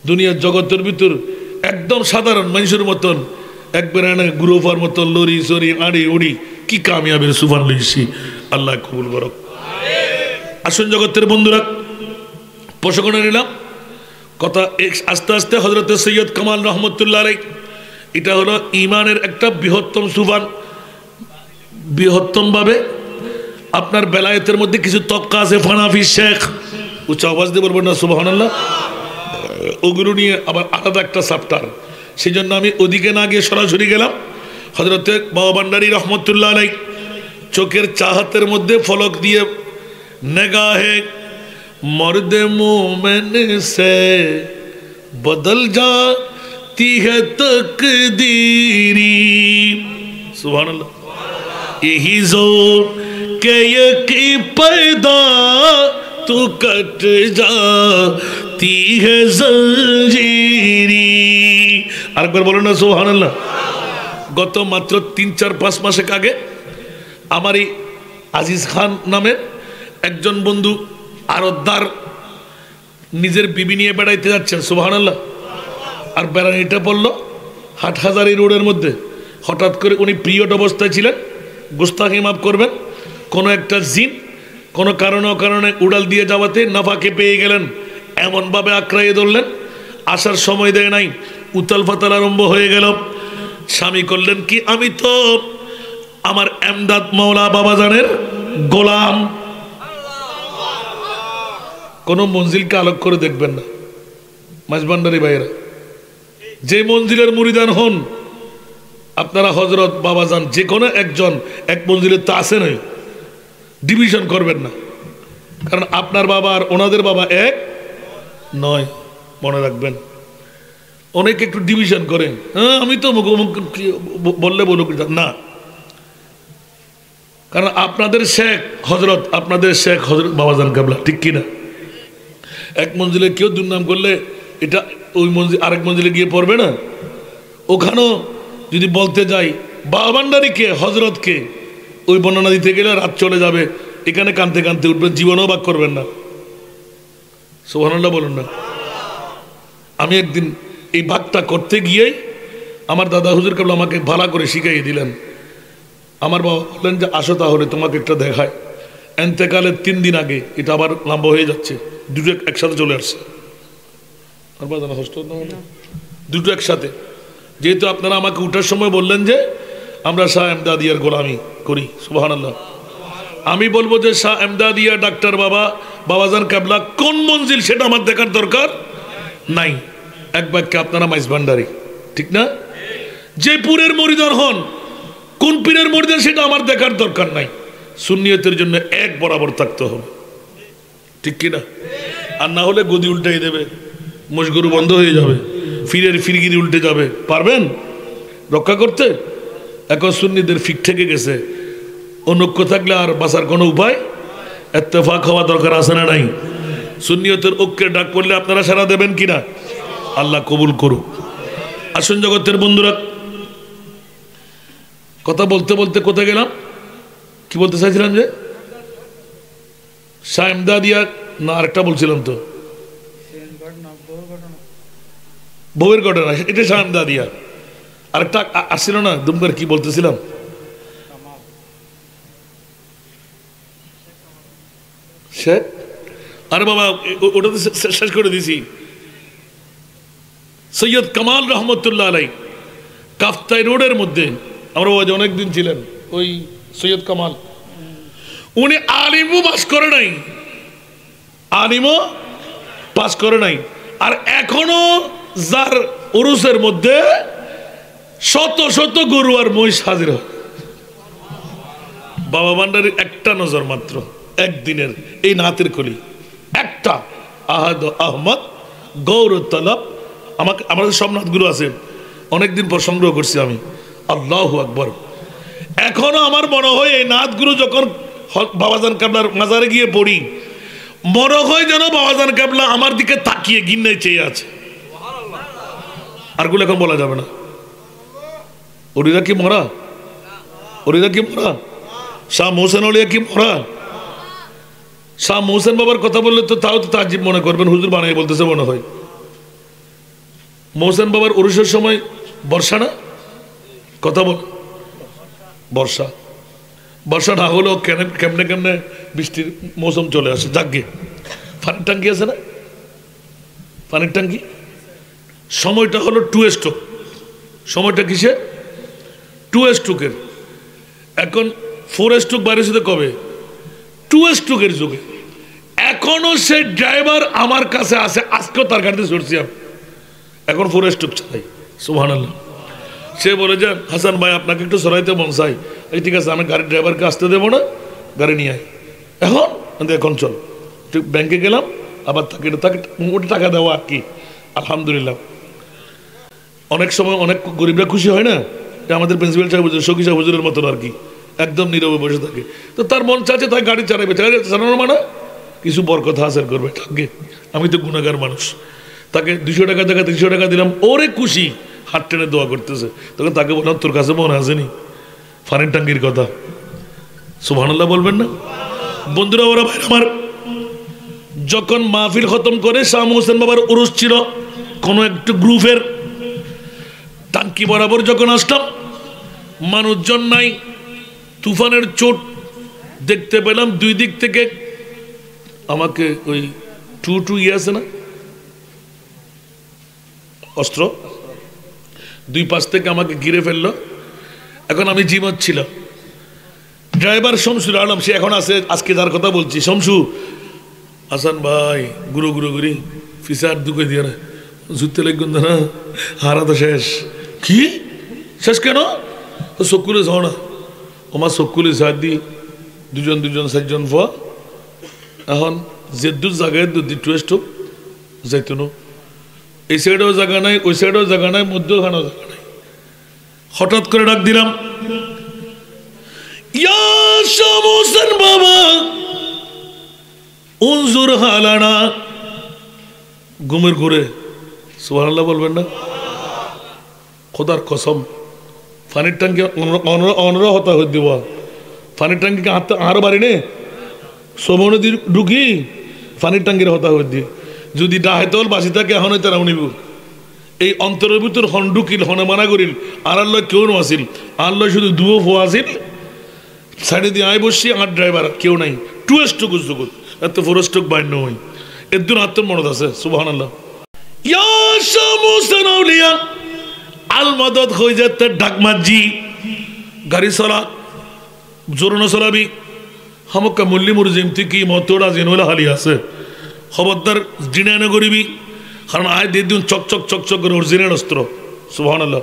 দুনিয়ার জগতের ভিতর একদম সাধারণ মানুষের মতন একবার গ্রুপার মতন লরি সরি আড়ি উড়ি কি কামিয়াবের সুফান লইছি। আল্লাহ কবুল করক। আসুন জগতের বন্ধুরা, প্রসঙ্গে নিলাম কথা আস্তে আস্তে। হজরত সৈয়দ কামাল রহমতুল্লাহ আলাইহি, এটা হলো ইমানের একটা বৃহত্তম সুফান। বৃহত্তম ভাবে আপনার বেলায়েতের মধ্যে কিছু তবকা আছে, ফানাফি শেখ, উচ্চ আওয়াজ দিয়ে বলবেন না সুবহানাল্লাহ, ওগুলো নিয়ে আবার আলাদা একটা চ্যাপ্টার। সেই জন্য আমি ওদিকে না গিয়ে সরাসরি গেলাম। হজরতে বাবা ভান্ডারী রহমতুল্লাহ আলাইহি চোখের চাহাতের মধ্যে ফলক দিয়ে নেগাহে মর্দে মোমেন সে বদল যাতি है तकदीरी सुभानअल्लाह। यही जोर के यकी पैदा तू कट जाती है जंजीरी। আরেকবার বলো না সুবহানাল্লাহ। গত মাত্র 3-4-5 মাস আগে আমার এই আজিজ খান নামের একজন বন্ধু আরতদার নিজের বিবি নিয়ে বেড়াইতে যাচ্ছেন সুবহানাল্লাহ। আর বেড়ানিটা পড়লো হাটহাজারি রোডের মধ্যে। হঠাৎ করে উনি পিরিয়ড অবস্থায় ছিলেন, গুস্তাখি মাফ করবেন, কোনো একটা জিন কোনো কারণে অকারণে উড়াল দিয়ে যাওয়াতে নাফাকে পেয়ে গেলেন, এমনভাবে আঁকড়াইয়ে ধরলেন, আসার সময় দেয় নাই, উতাল ফাতাল আরম্ভ হয়ে গেল। স্বামী করলেন কি, আমি তো আমার এমদাদ মাওলা বাবাজানের গোলাম। কোনো মঞ্জিলকে আলোক করে দেখবেন না মাঝবান্ডারি ভাইয়েরা, যে মঞ্জিলের মুরিদান হন আপনারা, হজরত বাবাজান যে কোনো একজন এক মঞ্জিলের তা আছে নয়, ডিভিশন করবেন না, কারণ আপনার বাবা আর ওনাদের বাবা এক নয়, মনে রাখবেন। অনেকে একটু ডিভিশন করেন, হ্যাঁ আমি তো বললে বলুক না, কারণ আপনাদের শেখ হজরত, আপনাদের শেখ হজরত বাবাজান কাবলা, ঠিক কিনা? এক মঞ্জিলে কেউ দুর্নাম করলে এটা ওই মঞ্জিল আরেক মঞ্জিলে গিয়ে পড়বে না। ওখানেও যদি বলতে যাই বাবান্ডারিকে হজরতকে, ওই বর্ণনা দিতে গেলে রাত চলে যাবে, এখানে কানতে কানতে উঠবেন, জীবনও বাক করবেন না। সুবহানাল্লাহ বলুন না। আমি একদিন এই ভাগটা করতে গিয়েই আমার দাদা হুজুর কাবলা আমাকে ভালো করে শিখাইয়ে দিলেন। আমার বাবা বললেন যে আসো তাহলে তোমাকে একটা দেখায়। এন্তেকালের 3 দিন আগে, এটা আবার লম্বা হয়ে যাচ্ছে, দুটো একসাথে চলে আসছে, দুটো একসাথে। যেহেতু আপনারা আমাকে উঠার সময় বললেন যে আমরা শাহ এমদাদিয়ার গোলামি করি, সুবহানাল্লাহ, আমি বলবো যে শাহ এমদাদিয়া ডাক্তার বাবাজান কাবলা কোন মঞ্জিল সেটা আমার দেখার দরকার নাই। এক বাক্যে আপনারা মাইজ ভান্ডারি, ঠিক না? যে পীরের মুরিদান হন, কোন পীরের মুরিদান সেটা আমার দেখার দরকার নাই। সুন্নিয়তের জন্য এক বরাবর থাকতে হবে, ঠিক কিনা? আর না হলে গদি উল্টাই দেবে, মশগরু বন্ধ হয়ে যাবে, ফিরগিরি উল্টে যাবে। পারবেন রক্ষা করতে? এখন সুন্নিদের ফিক থেকে গেছে, অনৈক্য থাকলে আর বাঁচার কোনো উপায়, ইত্তেফাক হওয়া দরকার আছে না নাই? সুন্নিয়তের ঐক্যের ডাক পড়লে আপনারা সাড়া দেবেন কিনা? আল্লাহ কবুল করুক। আসুন জগতের বন্ধুরা, কথা বলতে বলতে কোথায় গেলাম, কি বলতে চাইছিলাম যে শাহ এমদাদিয়া না আরেকটা বলছিলাম তো, বউয়ের ঘটনা, এটা শাহ এমদাদিয়া। আরেকটা আসছিল না দুমকার, কি বলতেছিলাম, শেখ, আরে বাবা ওটা তো শেষ করে দিছি। সৈয়দ কামাল রহমতুল্লাহ আলাই কাফতাই রোডের মধ্যে, আমরা অনেকদিন ছিলেন ওই সৈয়দ কামাল, উনি আলিমও পাস করে নাই, আলিমও পাস করে নাই, আর এখনো যার উরুসের মধ্যে শত শত গরু আর মহিষ হাজির হয়। বাবা ভান্ডারীর একটা নজর মাত্র, একদিনের এই নাতের কলি একটা, আহাদ আহমদ গৌর তলব, আমাদের সব নাতগুলো আছে, অনেকদিন পর সংগ্রহ করছি আমি, আল্লাহু আকবার। এখনো আমার মনে হয় এই নাতগুলো যখন বাবাজান কাবলার মাজারে গিয়ে পড়ি, মনে হয় যেন বাবাজান কাবলা আমার দিকে তাকিয়ে গিন্নে চেয়ে আছে। আরগুলো এখন বলা যাবে না। ওরিদা কি মরা, ওরিদা কি মরা, শাহ মোহসেন আলিয়া কি মরা। শাহ মোহসেন বাবার কথা বললে তো তাও তো তাজিব মনে করবেন, হুজুর বানাই বলতেছে মনে হয়। মোহসেন বাবার উরুষের সময় বর্ষা না, কথা বল, বর্ষা, বর্ষা না হলেও কেমনে কেমনে বৃষ্টির মৌসুম চলে আসে। যাকে পানির ট্যাঙ্কি আছে না, পানির ট্যাঙ্কি, সময়টা হলো 2 স্ট্রোক, সময়টা কিসে 2 স্ট্রোকের। এখন 4 স্ট্রোক বাইরে সাথে কবে 2 স্ট্রোকের যুগে। এখনো সে ড্রাইভার আমার কাছে আছে, আজকেও তার গাড়িতে চড়ছি আমি, এখন 4 স্ট্রোক চালাই, সুবহানাল্লাহ। সে বলে যে হাসান ভাই আপনাকে একটু সরাইতে মন চাই, এই ঠিক আছে আমি গাড়ির ড্রাইভারকে আসতে দেবো না, গাড়ি নিয়ে আয়। এখন চল, ঠিক ব্যাংকে গেলাম, আবার তাকে মোটে টাকা দেওয়া আর কি, আলহামদুলিল্লাহ। অনেক সময় অনেক গরিবরা খুশি হয় না, আমাদের প্রিন্সিপাল সাহেব হুজুর, শোকি সাহেব হুজুরের মতন আর কি, একদম নীরবে বসে থাকে। তো তার মন চাচ্ছে তাই গাড়ি চালাবে, চালানোর মানে কিছু বরকথা হাসিল করবে। থাকে আমি তো গুণাগার মানুষ, তাকে 200 টাকা টাকা 300 টাকা দিলাম, ওরে খুশি হাত টেনে দোয়া করতেছে। তখন তাকে বললাম তোর কাছে মনে আসেনি ফানির টাঙ্গির কথা? সুবহানাল্লাহ বলবেন না? বন্ধুরা ওরা ভাই আমার, যখন মাহফিল খতম করে শাহ মোহসেন বাবার উরুস ছিল কোনো একটু গ্রুপের, টাঙ্কি বরাবর যখন আসলাম মানুষজন নাই, তুফানের চোট দেখতে পেলাম দুই দিক থেকে আমাকে ওই টু ইয়ে আছে না অস্ত্র, দুই পাশ থেকে আমাকে ঘিরে ফেললো। এখন আমি জিমাচ্ছিলাম, ড্রাইভার শমসুর আলম সে এখন আছে, আজকে যার কথা বলছি, শমসু হাসান ভাই গুরু গুরি ফিসার দুকে দিয়ে না জুতে লাগবেন না, হারা তো শেষ। কি শেষ কেন? চকুলে যাও না, আমার চকুলে সার দি দুজন 4জন ফোয়া, এখন যে দূর জায়গায় দুদি টুয়েস্ট হোক যাইতো না, এই সাইডেও জায়গা নাই, ওই সাইডেও জায়গা নাই, মধ্যখানেও জায়গা নাই। হঠাৎ করে ডাক দিলাম, ইয়া শাহ মোহসেন বাবা উনজুর হালানা। ঘুমের ঘুরে সুবহানাল্লাহ বলবেন না? খোদার কসম ফানির ট্যাঙ্কি অনরা হতা হয়ে দিব, ফানির ট্যাঙ্কি আরো বাড়ি নে সমনে ঢুকি ফানির ট্যাঙ্কির হতা হয়ে দি, যদি ডাহেতল বাসি থাকে এখন তারা নিব। এই অন্তরের ভিতর হন ঢুকিল হনে মানা করিল, আর আল্লাহ কেউ আসিল, আল্লাহ শুধু দুয়ো ফোয়া আসিল, সাইডে দিয়ে আয় বসছি, আর ড্রাইভার কেউ নাই, টুয়েস্টুক উজুকুত এত ফোরস্টুক বাইন্য হই এর আত্মর মনত আছে। সুবহানাল্লাহ। ইয়া শাহ মোহসেন আউলিয়া আল মদদ হয়ে যেতে ঢাকমাজি গাড়ি চলা জোরনো চলাবি হামকা মল্লি মুরজিম কি মতোড়া জেনওয়ালা হালি আছে, খবরদার জিনায়না করিবি, কারণ আয় দিয়ে দিন চকচক চকচক করে অরিজিনাল অস্ত্র। সুবহানাল্লাহ।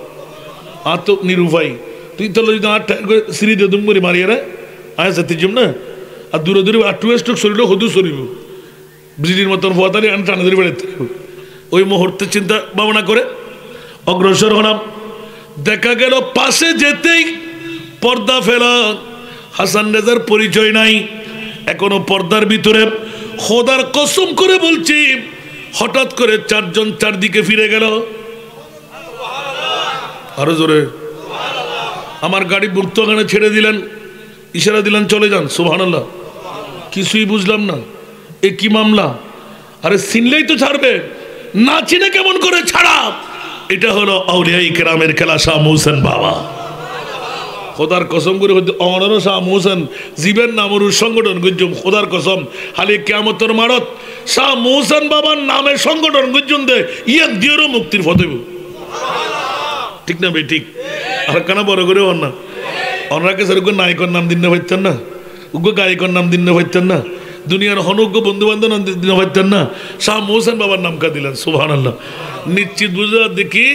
আর তো নিরুপায়, তুই তো যদি আর সিঁড়ি দিয়ে দুম করে মারিয়ে রে আয় যেতে যাম না, আর দূরে দূরে আর টুয়েস্টক শরীর হদু শরীর ব্রিটির মতন ফোয়াতালি আমি টানা ধরে বেড়াতে ওই মুহূর্তে চিন্তা ভাবনা করে অগ্রসর হলাম। দেখা গেল পাশে যেতেই পর্দা ফেলা, হাসান রেজার পরিচয় নাই এখনো পর্দার ভিতরে। খোদার কসম করে বলছি হঠাৎ করে 4 জন চারদিকে ফিরে গেল। আরো জোরে আমার গাড়ি বুর্তখানে ছেড়ে দিলেন, ইশারা দিলেন চলে যান। সুবহানাল্লাহ। কিছুই বুঝলাম না, এ কি মামলা? আরে চিনলেই তো ছাড়বে, না চিনে কেমন করে ছাড়া? এটা হলো আউলিয়া ইকরামের খেলা, শাহ মোহসেন বাবা। খোদার কসম করে অনর শাহ মোহসেন জীবের নামর সংগঠন গুঞ্জুম, খোদার কসম হালি কিয়ামতের মারত শাহ মোহসেন বাবার নামে সংগঠন গুঞ্জুম দে ইয়ে দিয়েরও মুক্তির ফতেব। ঠিক না ভাই? ঠিক। আর কেন বড় করে অন না অনরাকে সেরকম নায়কর নাম দিন পাইতেন না, উগ্র গায়কর নাম দিন পাইতেন না, দুনিয়ার হনজ্ঞ বন্ধু বান্ধব নাম দিন পাইতেন না, শাহ মোহসেন বাবার নাম কা দিলেন। সুবহানাল্লাহ। নিশ্চিত বুঝা দেখি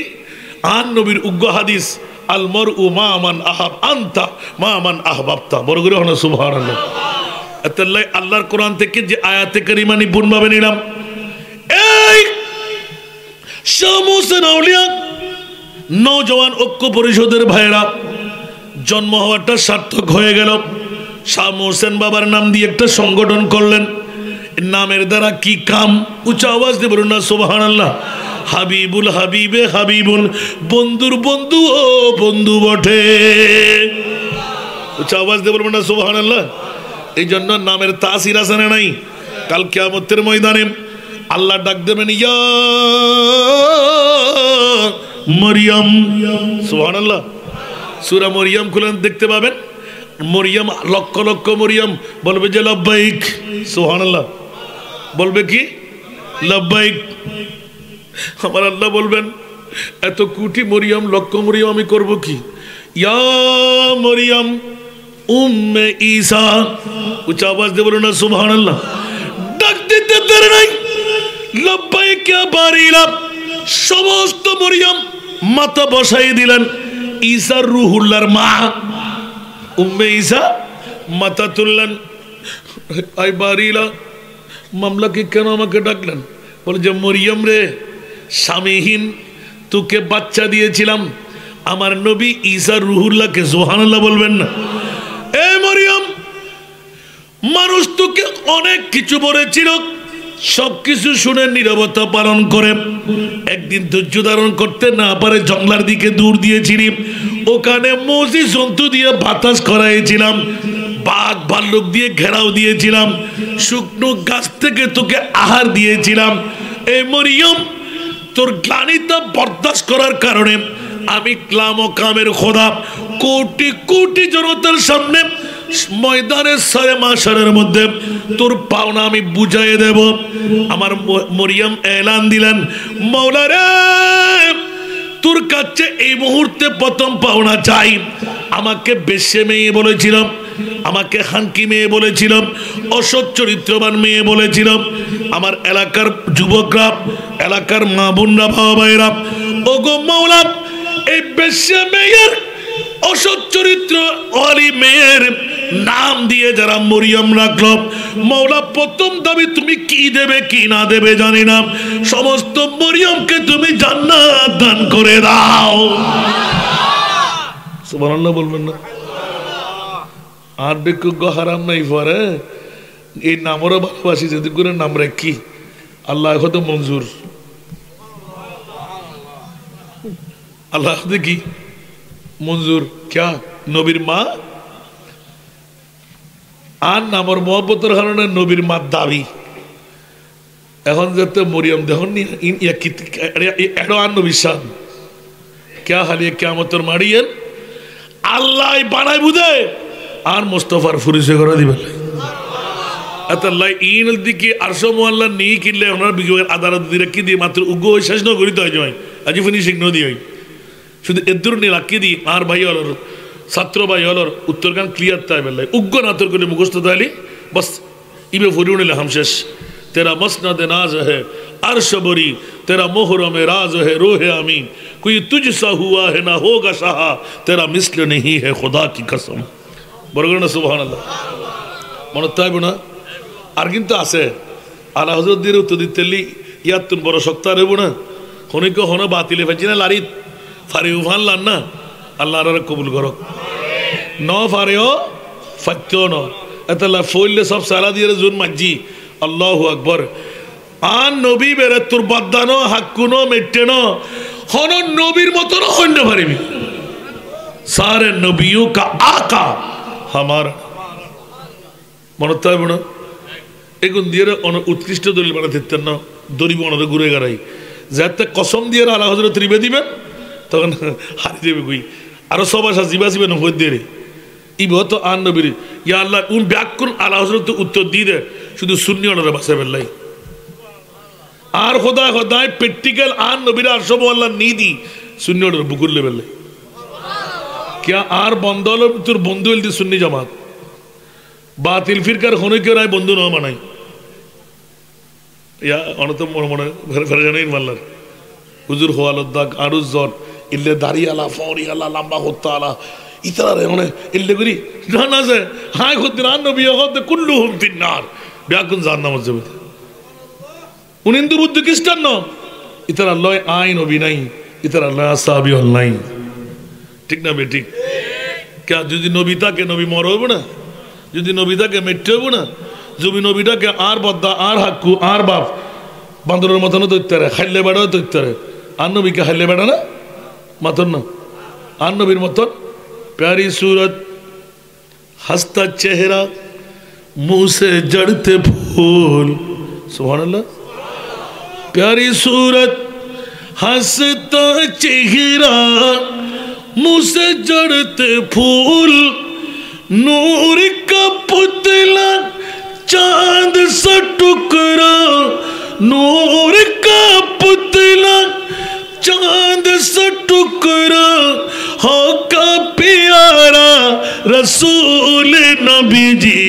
আন নবীর উগ্র হাদিস আল মারউ মা মান আহাব আনতা মা মান আহবাবতা, বড় করে হলো সুবহানাল্লাহ। আল্লাহ আল্লাহর কোরআন থেকে যে আয়াতে কারিমা নিপুণভাবে নিলাম, এই শাহ মোহসেন আউলিয়া নওজওয়ান ঐক্য পরিষদের ভাইরা জন্ম হওয়াটা সার্থক হয়ে গেল। শাহ মোহসেন বাবার নাম দিয়ে একটা সংগঠন করলেন, নামের দ্বারা কি কাম? উচ্চ আওয়াজ দিয়ে বলুন না সুবহানাল্লাহ। হাবিবুল হাবিবে হাবিবুল, বন্ধুর বন্ধু ও বন্ধু বটে। উচ্চ আওয়াজ দিয়ে বলবেন না সুবহানাল্লাহ। এই জন্য নামের তাসির আছে না নাই? কাল কিয়ামতের ময়দানে আল্লাহ ডাক দেবেন ইয়া মরিয়ম। সুবহানাল্লাহ। সূরা মরিয়ম খুলেন দেখতে পাবেন, মরিয়ম লক্ষ লক্ষ মরিয়ম বলবে যে লব্বাইক। সুবহানাল্লাহ। বলবে কি? লব্বাইক। আমার আল্লাহ বলবেন এত কোটি মরিয়ম লক্ষ মরিয়ম আমি করব কি? ইয়া মরিয়ম উম্মে ঈসা। উচ্চ আওয়াজ দিয়ে বলুন না সুবহানাল্লাহ। ডাক দিতে দেরি নাই, লব্বাইক ইয়া বারিলা। সমস্ত মরিয়ম মাথা বসাই দিলেন। ঈসার রুহুল্লাহর মা উম্মে ঈসা মাথা তুললেন। আই বারিলা, মামলাকে কেন আমাকে ডাকলেন? বলে যে মরিয়ম রে, স্বামীহীন তোকে বাচ্চা দিয়েছিলাম, আমার নবী ঈসা রুহুল্লাহকে সুবহানাল্লাহ বলবেন না? এ মরিয়ম, মানুষ তোকে অনেক কিছু বলেছিল, সবকিছু শুনে নীরবতা পালন করে একদিন ধৈর্য ধারণ করতে না পারে জঙ্গলার দিকে দূর দিয়েছিলি, ওখানে মৌজি জন্তু দিয়ে বাতাস করাইছিলাম, বাঘ ভাল্লুক দিয়ে ঘেরাও দিয়েছিলাম, শুকনো গাছ থেকে তোকে আহার দিয়েছিলাম। এই মরিয়ম, তোর গ্লানিতা বরদাস্ত করার কারণে আমি ক্লাম ও কামের খোদা কোটি কোটি জনতার সামনে ময়দানের সারে মাশারের মধ্যে তোর পাওনা আমি বুঝাইয়ে দেব। আমার মরিয়ম এলান দিলেন, মওলা রে, তোর কাছে এই মুহূর্তে প্রথম পাওনা চাই। আমাকে বেশ্যে মেয়ে বলেছিলাম, আমাকে হানকি মেয়ে বলেছিলাম, অসৎ চরিত্রবান মেয়ে বলেছিলাম। আমার এলাকার যুবকরা, এলাকার মা বোনরা, বাবা ভাইরা, ওগো মাওলা, এই বেশ্যে মেয়ের, অসৎ চরিত্র ওয়ালি মেয়ের নাম দিয়ে যারা মরিয়ম রাখলো, মাওলা প্রথম দাবি তুমি কি দেবে কি না দেবে জানি না, সমস্ত মরিয়মকে তুমি জান্নাত দান করে দাও। সুবহানাল্লাহ বলবেন না? আর বেকুগ্য হারাম নাই পরে এই নামরও ভালোবাসি, যদি করে নাম রাখি আল্লাহ হতো মঞ্জুর, আল্লাহ দেখি মঞ্জুর। ক্যা নবীর মা আর নামর মোহাম্মতের কারণে নবীর মা দাবি। এখন যাতে মরিয়ম দেখুন আর নবী শান ক্যা হালিয়ে কিয়ামতের মারিয়েন আল্লাহ বানাই বুঝে আর মুস্তাফার ফুরিসে করে দিবেন। আল্লাহ ইন দিকে আরশো মোয়াল্লা নিয়ে কিনলে ওনার বিজয়ের আদালত দিয়ে রাখি দিয়ে মাত্র উগ্র শেষ ন করিতে হয় যায় আজি ফিনিশিং ন দিয়ে শুধু এদুর নিয়ে রাখি দিই আর ভাই হলর ছাত্র ভাই হলর উত্তরগান ক্লিয়ার তাই বেলায় উগ্র নাতর করে মুখস্থ তাইলি বস ইবে ফুরি উনিলে হাম শেষ। তেরা মসনদ নাজ है अर्श बरी, तेरा मोहरम राज है रोहे आमीन, कोई तुझसा हुआ है ना होगा शाहा, तेरा मिस्ल नहीं है खुदा की कसम। বরগণ সুবহানাল্লাহ মনে তাইব না? আর কিন্তু আছে আলা হযরত দিয়ে উত্তর দিতেলি ইয়াত তুন বড় শক্ত রইব না, খনিক হন বাতিলে ফেজি না লারিত ফারি উফান লান না, আল্লাহ আর কবুল করক। ন ফারেও ফাত্য ন এতলা ফইলে সব সারা দিয়ে জুন মাজি আল্লাহু আকবার। আর নবী বেরে তোর বাদ্দানো হাক্কুনো মেটেনো হন নবীর মতন হইন্য পারিবি। সারে নবিयों का आका हमारा মনে তাইব না? এগুন দিয়ে উৎকৃষ্ট দলিল বানাতে দিতেন না, দরিব অনরে ঘুরে গাড়াই যাতে কসম দিয়ে আলা হজরত রিবে দিবেন তখন হারি দেবে গুই আরো সব আসা জিবা জিবে নয় দিয়ে রে ইব তো আন নবীর ইয়া আল্লাহ উন ব্যাকুন আলা হজরত উত্তর দিয়ে দে শুধু শূন্য অনরে বাসা বেল্লাই আর খোদা খোদায় প্র্যাকটিক্যাল আন নবীর আর সব আল্লাহ নিদি শূন্য অনরে বুকুর লেবেল্লাই क्या आर बंदल তোর বন্ধু হইল সুন্নি জামাত বাতিল ফিরকার হনে কেউ রায় বন্ধু ন বানাই ইয়া অনত মনে মনে ফেরেজানাইন মাল্লার হুজুর হওয়ালদ্দাক আরুজ জন ইল্লে দাড়ি আলা ফৌরি আলা লম্বা হত্যা আলা ইতরা রে মানে ইল্লে করি না না যে হাই খুদ্দিন আন নবী হতে কুল্লুহুম ফিন্নার ব্যাকুন জাহান্নামে যাবে। উনি হিন্দু বুদ্ধ খ্রিস্টান ন ইতরা লয় আইন নবী নাই, ইতরা লয় আসহাবী হল নাই, ঠিক না বেঠিক? কে যদি নবীটাকে নবী মর হইব না, যদি নবীটাকে মেটে হইব না, যদি নবীটাকে আর বদ্দা আর হাক্কু আর বাপ বান্দরের মতনও তৈরি রে খাইলে বেড়াও তৈরি রে আর নবীকে খাইলে বেড়া না মাতন না আর নবীর মতন প্যারি सूरत हंसता चेहरा मुंह से जड़ते फूल सुभानअल्लाह प्यारी सूरत हंसता चेहरा मुंह से जड़ते फूल नूर का पुतला चांद सा टुकड़ा नूर का पुतला चांद सा टुकड़ा हो का प्यारा रसूल नबी जी